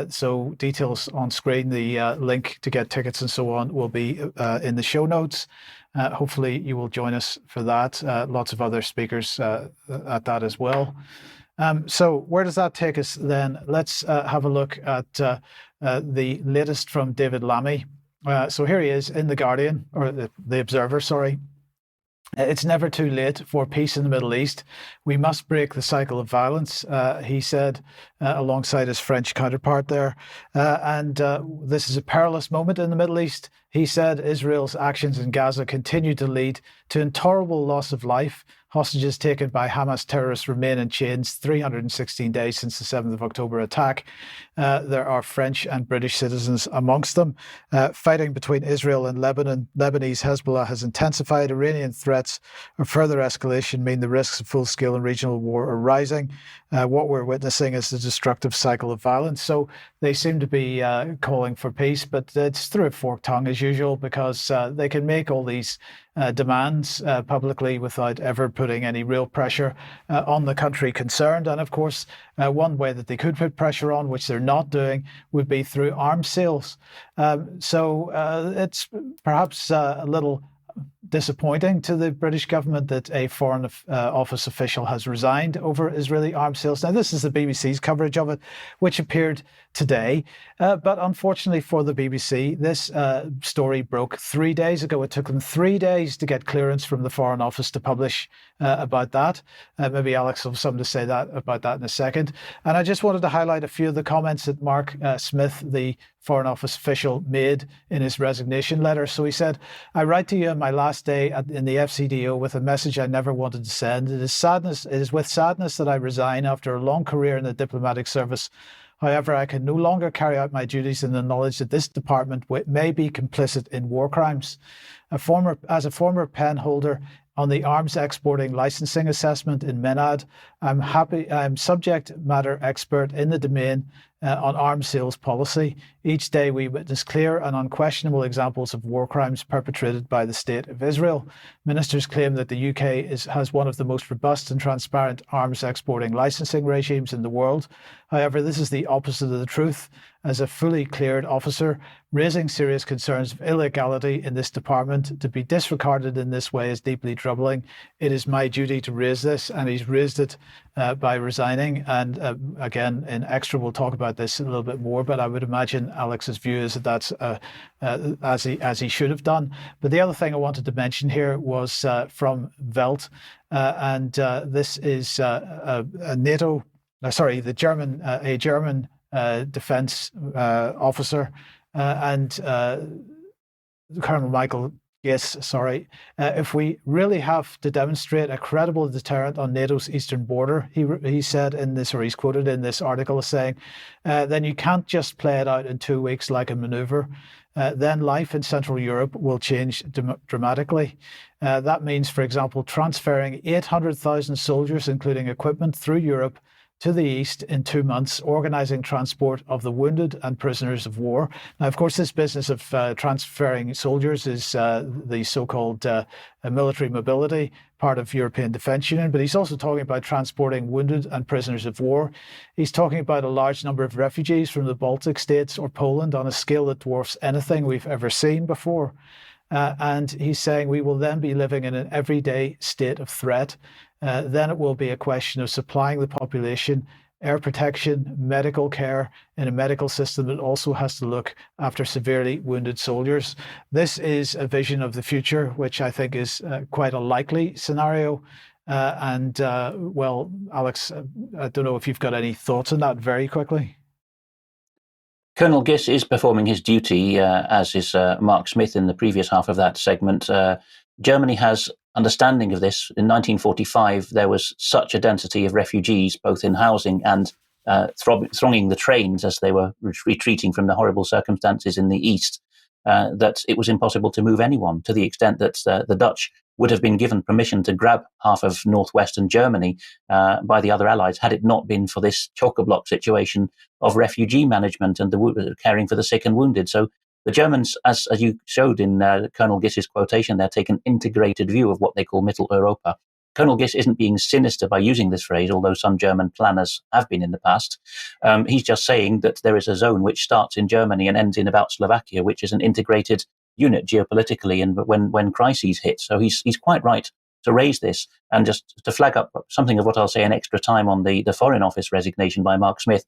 So details on screen, the link to get tickets and so on will be in the show notes. Hopefully you will join us for that. Lots of other speakers at that as well. So where does that take us then? Let's have a look at the latest from David Lammy. So here he is in The Guardian, or the Observer, sorry. It's never too late for peace in the Middle East. We must break the cycle of violence, he said, alongside his French counterpart there. And this is a perilous moment in the Middle East. He said Israel's actions in Gaza continue to lead to intolerable loss of life. Hostages taken by Hamas terrorists remain in chains 316 days since the 7th of October attack. There are French and British citizens amongst them. Fighting between Israel and Lebanon, Lebanese Hezbollah has intensified. Iranian threats of further escalation mean the risks of full-scale and regional war are rising. What we're witnessing is a destructive cycle of violence. So they seem to be calling for peace, but it's through a forked tongue as usual, because they can make all these demands publicly without ever putting any real pressure on the country concerned. And of course, one way that they could put pressure on, which they're not doing, would be through arms sales. So it's perhaps a little disappointing to the British government that a Foreign Office official has resigned over Israeli arms sales. Now, this is the BBC's coverage of it, which appeared today. But unfortunately for the BBC, this story broke 3 days ago. It took them 3 days to get clearance from the Foreign Office to publish about that. Maybe Alex will have something to say about that in a second. And I just wanted to highlight a few of the comments that Mark Smith, the Foreign Office official, made in his resignation letter. So he said, "I write to you on my last day in the FCDO with a message I never wanted to send. It is with sadness that I resign after a long career in the diplomatic service. However, I can no longer carry out my duties in the knowledge that this department may be complicit in war crimes. As a former pen holder on the arms exporting licensing assessment in MENAD, I'm subject matter expert in the domain on arms sales policy. Each day we witness clear and unquestionable examples of war crimes perpetrated by the State of Israel. Ministers claim that the UK has one of the most robust and transparent arms exporting licensing regimes in the world. However, this is the opposite of the truth. As a fully cleared officer, raising serious concerns of illegality in this department, to be disregarded in this way is deeply troubling. It is my duty to raise this," and he's raised it by resigning. And again, in Extra, we'll talk about this a little bit more, but I would imagine Alex's view is that that's as he should have done. But the other thing I wanted to mention here was from Welt, and this is the German defense officer, and Colonel Michael Gase, sorry, if we really have to demonstrate a credible deterrent on NATO's eastern border, he said in this, or he's quoted in this article as saying, then you can't just play it out in 2 weeks like a maneuver. Then life in Central Europe will change dramatically. That means, for example, transferring 800,000 soldiers, including equipment, through Europe to the east in 2 months, organising transport of the wounded and prisoners of war. Now, of course, this business of transferring soldiers is the so-called military mobility, part of European Defence Union, but he's also talking about transporting wounded and prisoners of war. He's talking about a large number of refugees from the Baltic states or Poland on a scale that dwarfs anything we've ever seen before. And he's saying we will then be living in an everyday state of threat. Then it will be a question of supplying the population air protection, medical care in a medical system that also has to look after severely wounded soldiers. This is a vision of the future, which I think is quite a likely scenario. Well, Alex, I don't know if you've got any thoughts on that very quickly. Colonel Gise is performing his duty, as is Mark Smith in the previous half of that segment. Germany has understanding of this. In 1945, there was such a density of refugees, both in housing and thronging the trains as they were retreating from the horrible circumstances in the east, that it was impossible to move anyone, to the extent that the Dutch would have been given permission to grab half of northwestern Germany by the other allies had it not been for this chock-a-block situation of refugee management and the caring for the sick and wounded. So the Germans, as you showed in Colonel Gise's quotation there, take an integrated view of what they call Mitteleuropa. Colonel Gise isn't being sinister by using this phrase, although some German planners have been in the past. He's just saying that there is a zone which starts in Germany and ends in about Slovakia, which is an integrated unit geopolitically and when crises hit. So he's quite right to raise this. And just to flag up something of what I'll say in extra time on the Foreign Office resignation by Mark Smith,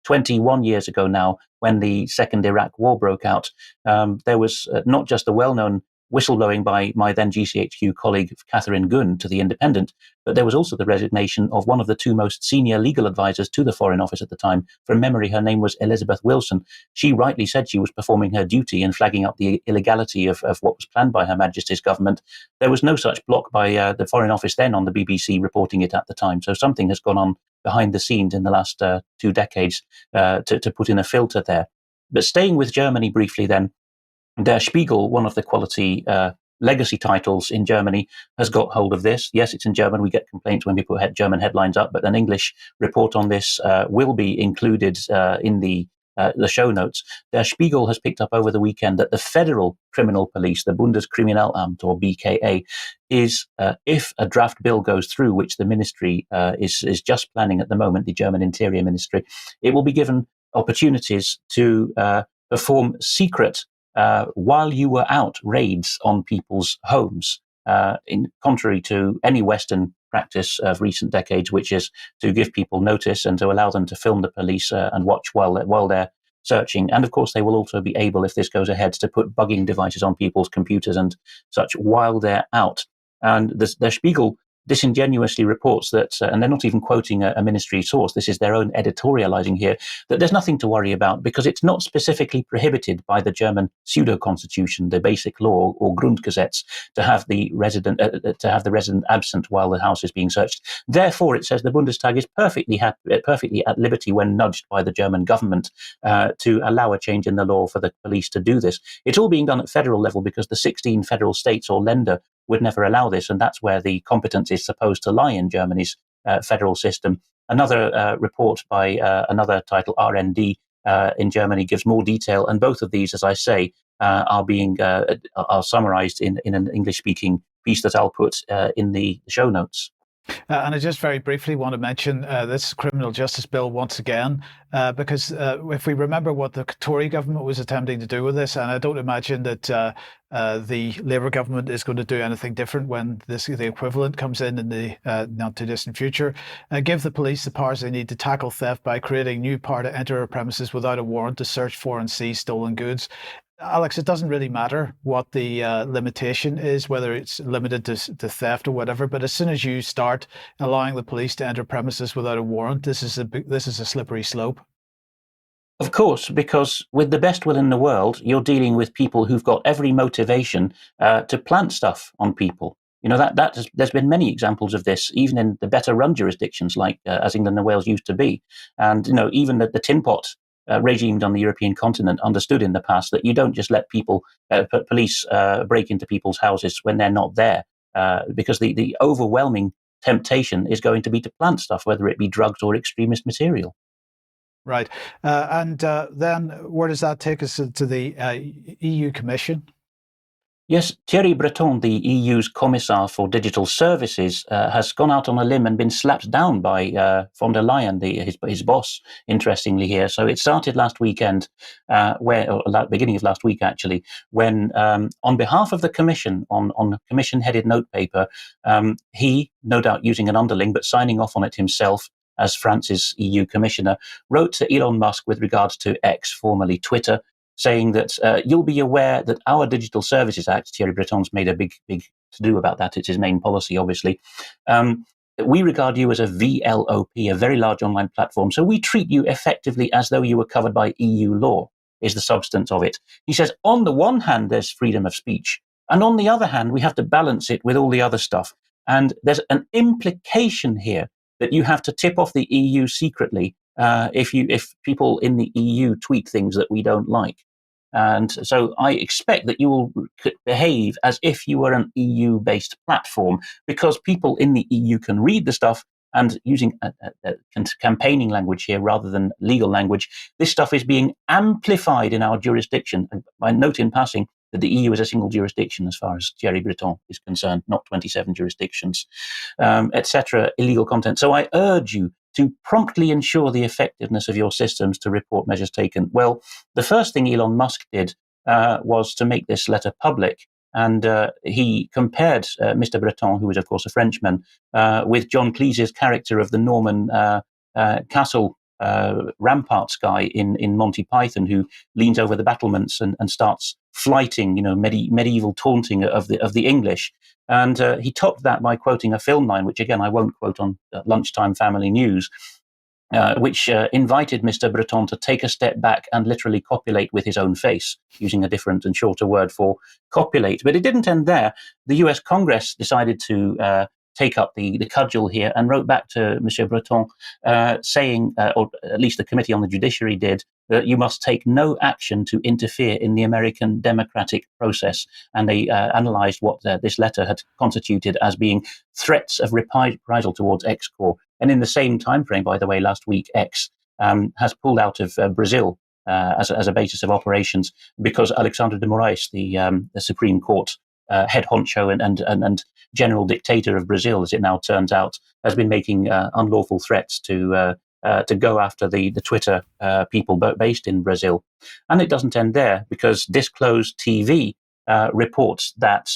21 years ago now, when the second Iraq war broke out, there was not just the well-known whistleblowing by my then GCHQ colleague Catherine Gunn to The Independent, but there was also the resignation of one of the two most senior legal advisors to the Foreign Office at the time. From memory, her name was Elizabeth Wilson. She rightly said she was performing her duty and flagging up the illegality of what was planned by Her Majesty's government. There was no such block by the Foreign Office then on the BBC reporting it at the time. So something has gone on behind the scenes in the last 2 decades to put in a filter there. But staying with Germany briefly then, Der Spiegel, one of the quality legacy titles in Germany, has got hold of this. Yes, it's in German. We get complaints when people put German headlines up, but an English report on this will be included in the show notes. Der Spiegel has picked up over the weekend that the Federal Criminal Police, the Bundeskriminalamt or BKA, is, if a draft bill goes through, which the ministry is just planning at the moment, the German Interior Ministry, it will be given opportunities to perform secret while you were out raids on people's homes, in contrary to any Western practice of recent decades, which is to give people notice and to allow them to film the police and watch while they're searching. And of course, they will also be able, if this goes ahead, to put bugging devices on people's computers and such while they're out. And the Spiegel disingenuously reports that, and they're not even quoting a ministry source, this is their own editorializing here, that there's nothing to worry about because it's not specifically prohibited by the German pseudo-constitution, the basic law or Grundgesetz, to have the resident absent while the house is being searched. Therefore, it says the Bundestag is perfectly at liberty when nudged by the German government to allow a change in the law for the police to do this. It's all being done at federal level because the 16 federal states or Länder would never allow this, and that's where the competence is supposed to lie in Germany's federal system. Another report by another title, RND, in Germany gives more detail, and both of these, as I say, are summarized in an English-speaking piece that I'll put in the show notes. And I just very briefly want to mention this criminal justice bill once again, because if we remember what the Tory government was attempting to do with this, and I don't imagine that the Labour government is going to do anything different when the equivalent comes in the not too distant future, give the police the powers they need to tackle theft by creating new power to enter a premises without a warrant to search for and seize stolen goods. Alex, it doesn't really matter what the limitation is, whether it's limited to theft or whatever. But as soon as you start allowing the police to enter premises without a warrant, this is a slippery slope. Of course, because with the best will in the world, you're dealing with people who've got every motivation to plant stuff on people. There's been many examples of this, even in the better run jurisdictions like as England and Wales used to be. And even the tin pot regime on the European continent understood in the past that you don't just let police break into people's houses when they're not there, because the overwhelming temptation is going to be to plant stuff, whether it be drugs or extremist material. Right. And then where does that take us to the EU Commission? Yes, Thierry Breton, the EU's Commissar for Digital Services, has gone out on a limb and been slapped down by von der Leyen, his boss, interestingly here. So it started last weekend, beginning of last week actually, when on behalf of the Commission, on Commission-headed notepaper, he, no doubt using an underling, but signing off on it himself as France's EU Commissioner, wrote to Elon Musk with regards to X, formerly Twitter, saying that you'll be aware that our Digital Services Act, Thierry Breton's made a big to-do about that, it's his main policy, obviously, we regard you as a VLOP, a very large online platform, so we treat you effectively as though you were covered by EU law, is the substance of it. He says, on the one hand, there's freedom of speech, and on the other hand, we have to balance it with all the other stuff. And there's an implication here that you have to tip off the EU secretly if people in the EU tweet things that we don't like. And so I expect that you will behave as if you were an EU-based platform, because people in the EU can read the stuff, and using campaigning language here rather than legal language, this stuff is being amplified in our jurisdiction. And I note in passing that the EU is a single jurisdiction as far as Thierry Breton is concerned, not 27 jurisdictions, etc., illegal content. So I urge you to promptly ensure the effectiveness of your systems to report measures taken. Well, the first thing Elon Musk did was to make this letter public. And he compared Mr. Breton, who is, of course, a Frenchman, with John Cleese's character of the Norman castle ramparts guy in Monty Python, who leans over the battlements and starts flighting, medieval taunting of the English. And he topped that by quoting a film line, which again I won't quote on lunchtime family news, which invited Mr. Breton to take a step back and literally copulate with his own face, using a different and shorter word for copulate. But it didn't end there. The US Congress decided to take up the cudgel here and wrote back to Monsieur Breton saying, or at least the Committee on the Judiciary did, that you must take no action to interfere in the American democratic process. And they analysed what this letter had constituted as being threats of reprisal towards X-Corp. And in the same time frame, by the way, last week, X has pulled out of Brazil as a basis of operations because Alexandre de Moraes, the Supreme Court head honcho and general dictator of Brazil, as it now turns out, has been making unlawful threats to go after the Twitter people based in Brazil. And it doesn't end there, because Disclosed TV reports that,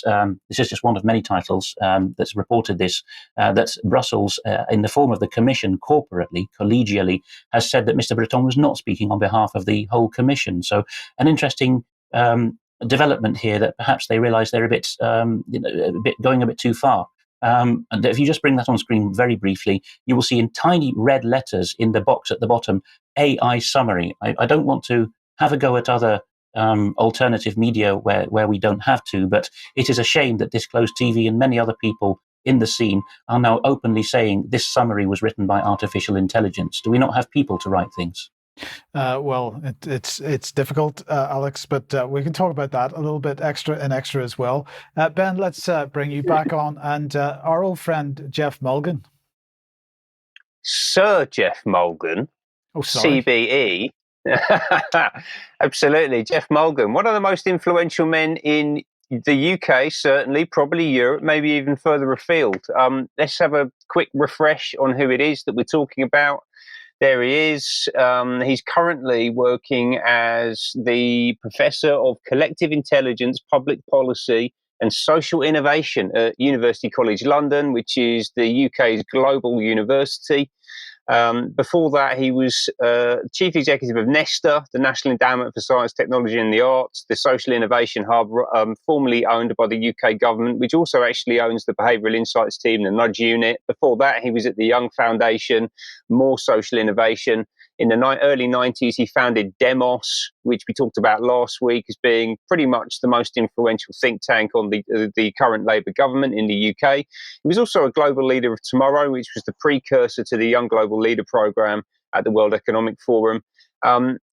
this is just one of many titles that's reported this, that Brussels, in the form of the Commission corporately, collegially, has said that Mr. Breton was not speaking on behalf of the whole Commission. So an interesting development here, that perhaps they realise they're a bit going a bit too far. And if you just bring that on screen very briefly, you will see in tiny red letters in the box at the bottom, AI summary. I don't want to have a go at other alternative media where we don't have to, but it is a shame that Disclosed TV and many other people in the scene are now openly saying this summary was written by artificial intelligence. Do we not have people to write things? Well, it's difficult, Alex, but we can talk about that a little bit extra as well. Ben, let's bring you back on, and our old friend Jeff Mulgan. Sir Jeff Mulgan, CBE. Absolutely, Jeff Mulgan, one of the most influential men in the UK, certainly, probably Europe, maybe even further afield. Let's have a quick refresh on who it is that we're talking about. There he is. He's currently working as the Professor of Collective Intelligence, Public Policy and Social Innovation at University College London, which is the UK's global university. Before that, he was Chief Executive of Nesta, the National Endowment for Science, Technology and the Arts, the Social Innovation Hub, formerly owned by the UK government, which also actually owns the Behavioural Insights Team, the Nudge Unit. Before that, he was at the Young Foundation, more social innovation. In the early 90s, he founded Demos, which we talked about last week as being pretty much the most influential think tank on the current Labour government in the UK. He was also a global leader of Tomorrow, which was the precursor to the Young Global Leader programme at the World Economic Forum.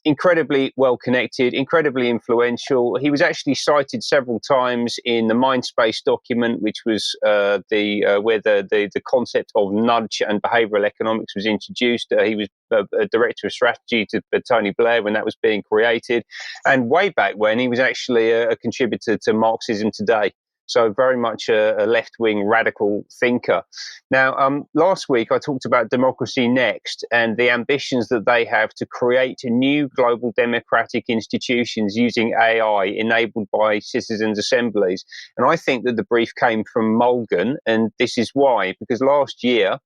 Incredibly well connected, incredibly influential. He was actually cited several times in the Mindspace document, which was where the concept of nudge and behavioural economics was introduced. He was a director of strategy to Tony Blair when that was being created, and way back when he was actually a contributor to Marxism Today. So very much a left-wing radical thinker. Now, last week I talked about Democracy Next and the ambitions that they have to create new global democratic institutions using AI enabled by citizens' assemblies. And I think that the brief came from Mulgan, and this is why, because last year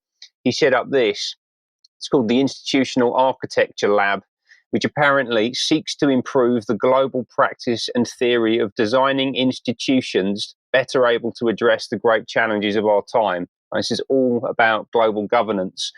he set up this. It's called the Institutional Architecture Lab, which apparently seeks to improve the global practice and theory of designing institutions better able to address the great challenges of our time. This is all about global governance.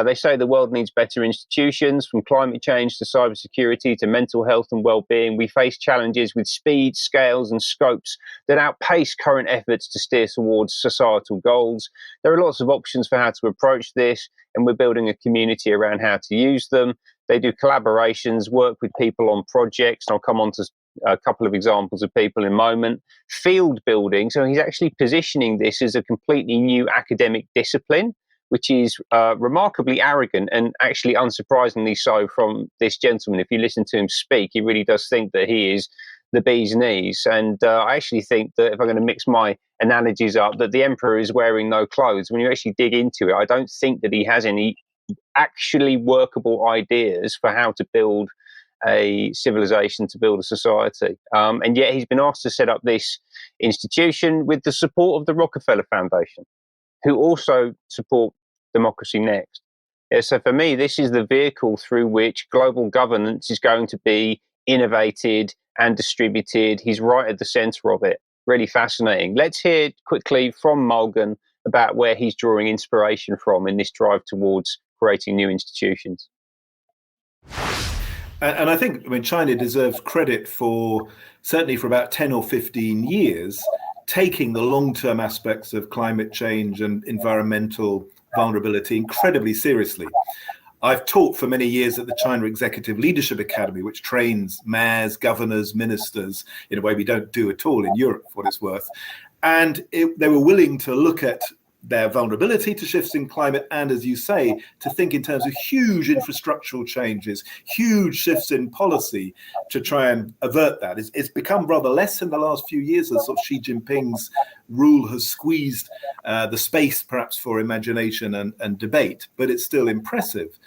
They say the world needs better institutions, from climate change to cybersecurity to mental health and well-being. We face challenges with speed, scales and scopes that outpace current efforts to steer towards societal goals. There are lots of options for how to approach this, and we're building a community around how to use them. They do collaborations, work with people on projects, and I'll come on to a couple of examples of people in a moment. Field building, so he's actually positioning this as a completely new academic discipline, which is remarkably arrogant and actually unsurprisingly so from this gentleman. If you listen to him speak, he really does think that he is the bee's knees. And I actually think that if I'm going to mix my analogies up, that the emperor is wearing no clothes. When you actually dig into it, I don't think that he has any actually workable ideas for how to build a civilization, to build a society. And yet he's been asked to set up this institution with the support of the Rockefeller Foundation, who also support Democracy Next. Yeah, so for me, this is the vehicle through which global governance is going to be innovated and distributed. He's right at the center of it. Really fascinating. Let's hear quickly from Mulgan about where he's drawing inspiration from in this drive towards creating new institutions. And I think, China deserves credit for, certainly for about 10 or 15 years, taking the long-term aspects of climate change and environmental vulnerability incredibly seriously. I've taught for many years at the China Executive Leadership Academy, which trains mayors, governors, ministers in a way we don't do at all in Europe, for what it's worth. And they were willing to look at their vulnerability to shifts in climate and, as you say, to think in terms of huge infrastructural changes, huge shifts in policy to try and avert that. It's become rather less in the last few years as sort of Xi Jinping's rule has squeezed the space perhaps for imagination and debate, but it's still impressive.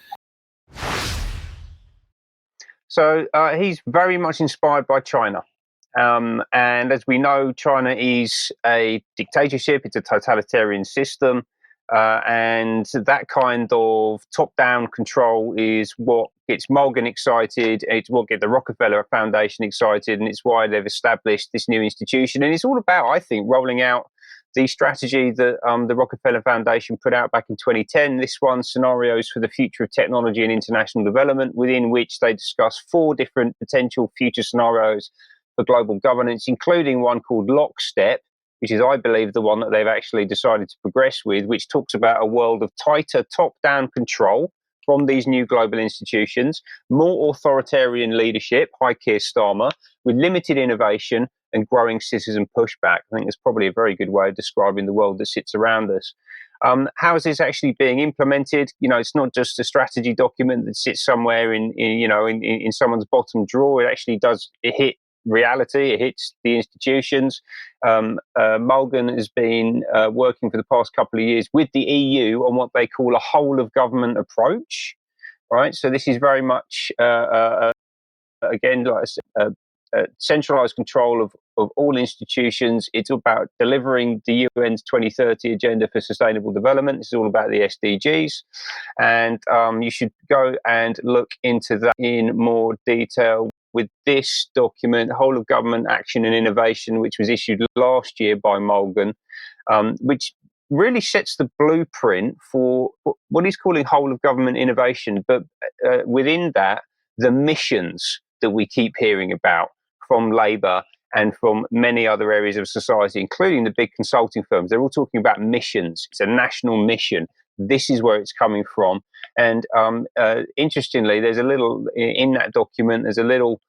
So he's very much inspired by China. And as we know, China is a dictatorship, it's a totalitarian system, and that kind of top-down control is what gets Mulgan excited, it's what gets the Rockefeller Foundation excited, and it's why they've established this new institution. And it's all about, I think, rolling out the strategy that the Rockefeller Foundation put out back in 2010, this one, Scenarios for the Future of Technology and International Development, within which they discuss 4 different potential future scenarios for global governance, including one called Lockstep, which is, I believe, the one that they've actually decided to progress with, which talks about a world of tighter top-down control from these new global institutions, more authoritarian leadership, High Keir Starmer, with limited innovation and growing citizen pushback. I think it's probably a very good way of describing the world that sits around us. How is this actually being implemented? It's not just a strategy document that sits somewhere in someone's bottom drawer. It actually does hit reality. It hits the institutions. Mulgan has been working for the past couple of years with the EU on what they call a whole of government approach, right? So this is very much, again, like centralized control of all institutions. It's about delivering the UN's 2030 Agenda for Sustainable Development. This is all about the SDGs. And you should go and look into that in more detail with this document, Whole of Government Action and Innovation, which was issued last year by Mulgan, which really sets the blueprint for what he's calling whole of government innovation. But within that, the missions that we keep hearing about from Labour and from many other areas of society, including the big consulting firms, they're all talking about missions. It's a national mission. This is where it's coming from. And interestingly, there's a little, in that document, there's a little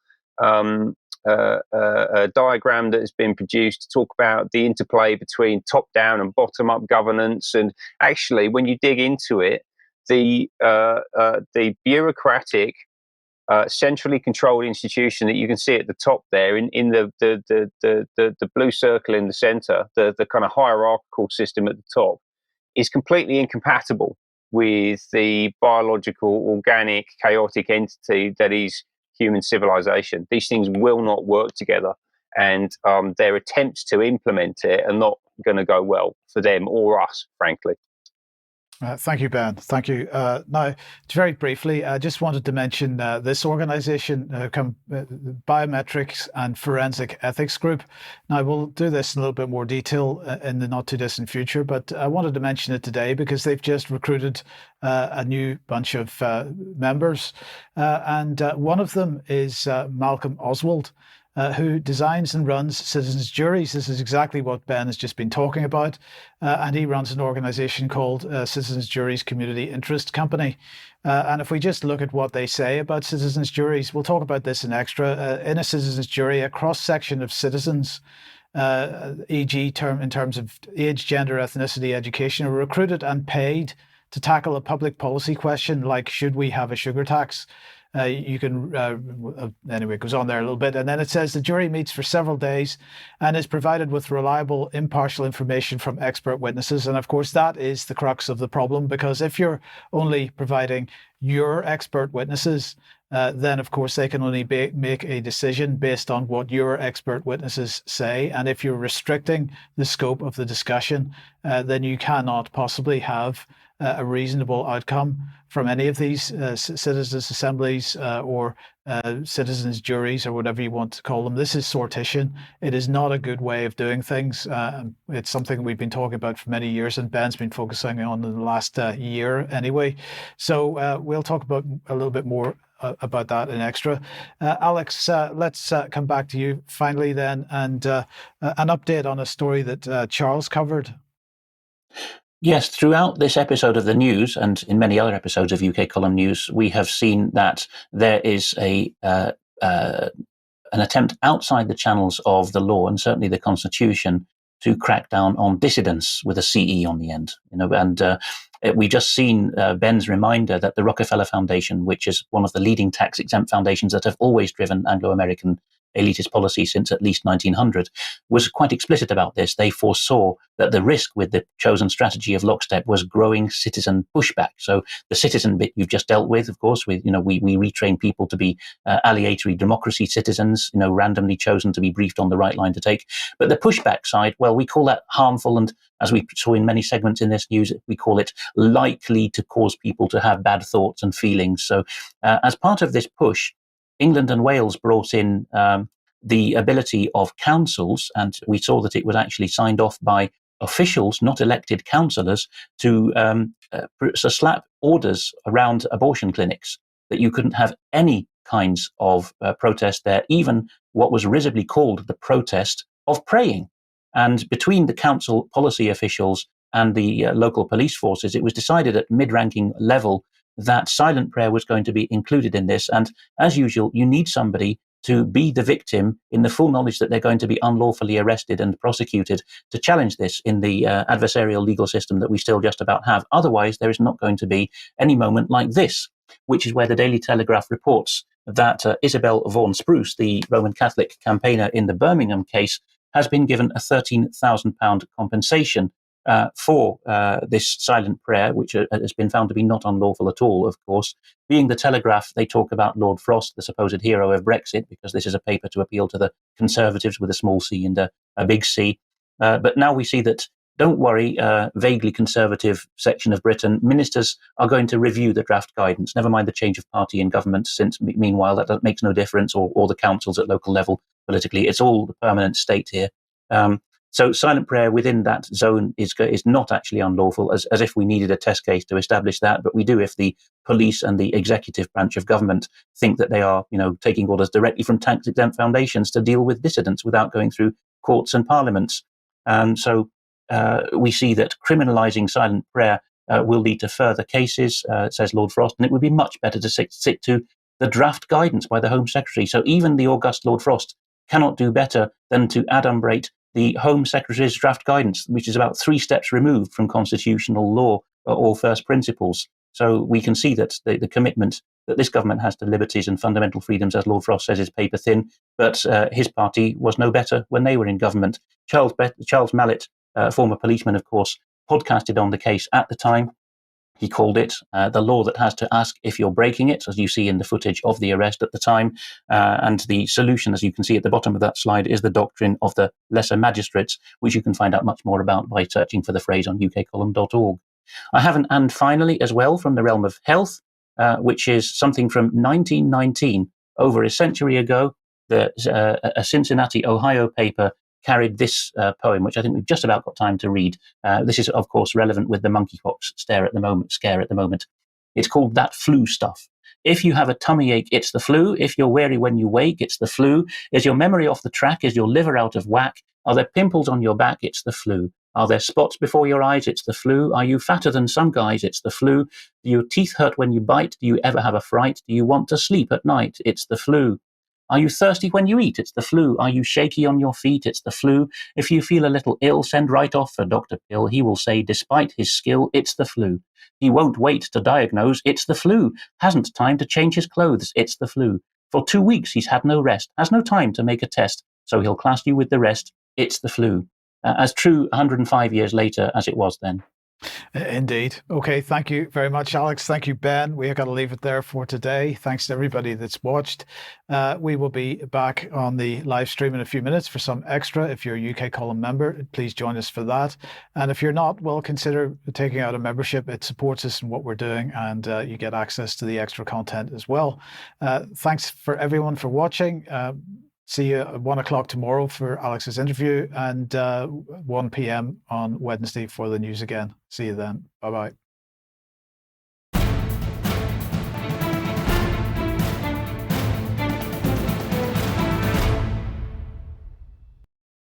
a diagram that has been produced to talk about the interplay between top-down and bottom-up governance. And actually, when you dig into it, the bureaucratic, centrally controlled institution that you can see at the top there, in the blue circle in the center, the kind of hierarchical system at the top, is completely incompatible with the biological, organic, chaotic entity that is human civilization. These things will not work together, and their attempts to implement it are not going to go well for them or us, frankly. Thank you, Ben. Thank you. Now, very briefly, I just wanted to mention this organization, Biometrics and Forensic Ethics Group. Now, we'll do this in a little bit more detail in the not too distant future, but I wanted to mention it today because they've just recruited a new bunch of members. And one of them is Malcolm Oswald, who designs and runs citizens' juries. This is exactly what Ben has just been talking about. And he runs an organization called Citizens' Juries Community Interest Company. And if we just look at what they say about citizens' juries, we'll talk about this in extra. In a citizens' jury, a cross-section of citizens, e.g. in terms of age, gender, ethnicity, education, are recruited and paid to tackle a public policy question like, should we have a sugar tax? You can, anyway, it goes on there a little bit. And then it says the jury meets for several days and is provided with reliable, impartial information from expert witnesses. And of course, that is the crux of the problem, because if you're only providing your expert witnesses, then of course they can only make a decision based on what your expert witnesses say. And if you're restricting the scope of the discussion, then you cannot possibly have a reasonable outcome from any of these citizens' assemblies or citizens' juries, or whatever you want to call them. This is sortition. It is not a good way of doing things. It's something we've been talking about for many years, and Ben's been focusing on in the last year anyway. So we'll talk about a little bit more about that in extra. Alex, let's come back to you finally then, and an update on a story that Charles covered. Yes, throughout this episode of the news, and in many other episodes of UK Column News, we have seen that there is an attempt outside the channels of the law and certainly the Constitution to crack down on dissidents with a CE on the end. And we just seen Ben's reminder that the Rockefeller Foundation, which is one of the leading tax-exempt foundations that have always driven Anglo-American elitist policy since at least 1900, was quite explicit about this. They foresaw that the risk with the chosen strategy of lockstep was growing citizen pushback. So the citizen bit you've just dealt with, of course, we retrain people to be aleatory democracy citizens, randomly chosen to be briefed on the right line to take. But the pushback side, well, we call that harmful, and as we saw in many segments in this news, we call it likely to cause people to have bad thoughts and feelings. So as part of this push, England and Wales brought in the ability of councils, and we saw that it was actually signed off by officials, not elected councillors, to slap orders around abortion clinics that you couldn't have any kinds of protest there, even what was risibly called the protest of praying. And between the council policy officials and the local police forces, it was decided at mid-ranking level that silent prayer was going to be included in this. And as usual, you need somebody to be the victim in the full knowledge that they're going to be unlawfully arrested and prosecuted to challenge this in the adversarial legal system that we still just about have. Otherwise, there is not going to be any moment like this, which is where the Daily Telegraph reports that Isabel Vaughan Spruce, the Roman Catholic campaigner in the Birmingham case, has been given a £13,000 compensation for this silent prayer, which has been found to be not unlawful at all, of course. Being the Telegraph, they talk about Lord Frost, the supposed hero of Brexit, because this is a paper to appeal to the Conservatives with a small c and a big C. But now we see that, don't worry, vaguely conservative section of Britain, ministers are going to review the draft guidance, never mind the change of party in government, since meanwhile that makes no difference, or the councils at local level politically. It's all the permanent state here. So silent prayer within that zone is not actually unlawful, as if we needed a test case to establish that, but we do if the police and the executive branch of government think that they are, taking orders directly from tax-exempt foundations to deal with dissidents without going through courts and parliaments. And so we see that criminalising silent prayer will lead to further cases, says Lord Frost, and it would be much better to stick to the draft guidance by the Home Secretary. So even the august Lord Frost cannot do better than to adumbrate the Home Secretary's draft guidance, which is about 3 steps removed from constitutional law or first principles. So we can see that the commitment that this government has to liberties and fundamental freedoms, as Lord Frost says, is paper thin, but his party was no better when they were in government. Charles Mallet, former policeman, of course, podcasted on the case at the time. He called it the law that has to ask if you're breaking it, as you see in the footage of the arrest at the time. And the solution, as you can see at the bottom of that slide, is the doctrine of the lesser magistrates, which you can find out much more about by searching for the phrase on ukcolumn.org. I have an and finally as well from the realm of health, which is something from 1919, over a century ago. A Cincinnati, Ohio paper carried this poem, which I think we've just about got time to read. This is, of course, relevant with the monkeypox scare at the moment. It's called That Flu Stuff. If you have a tummy ache, it's the flu. If you're wary when you wake, it's the flu. Is your memory off the track? Is your liver out of whack? Are there pimples on your back? It's the flu. Are there spots before your eyes? It's the flu. Are you fatter than some guys? It's the flu. Do your teeth hurt when you bite? Do you ever have a fright? Do you want to sleep at night? It's the flu. Are you thirsty when you eat? It's the flu. Are you shaky on your feet? It's the flu. If you feel a little ill, send right off for Dr. Pill. He will say, despite his skill, it's the flu. He won't wait to diagnose. It's the flu. Hasn't time to change his clothes. It's the flu. For 2 weeks, he's had no rest. Has no time to make a test. So he'll class you with the rest. It's the flu. As true 105 years later as it was then. Indeed. Okay, thank you very much, Alex. Thank you, Ben. We've got to leave it there for today. Thanks to everybody that's watched. We will be back on the live stream in a few minutes for some extra. If you're a UK Column member, please join us for that. And if you're not, well, consider taking out a membership. It supports us in what we're doing, and you get access to the extra content as well. Thanks for everyone for watching. See you at 1 o'clock tomorrow for Alex's interview, and 1 p.m. on Wednesday for the news again. See you then. Bye-bye.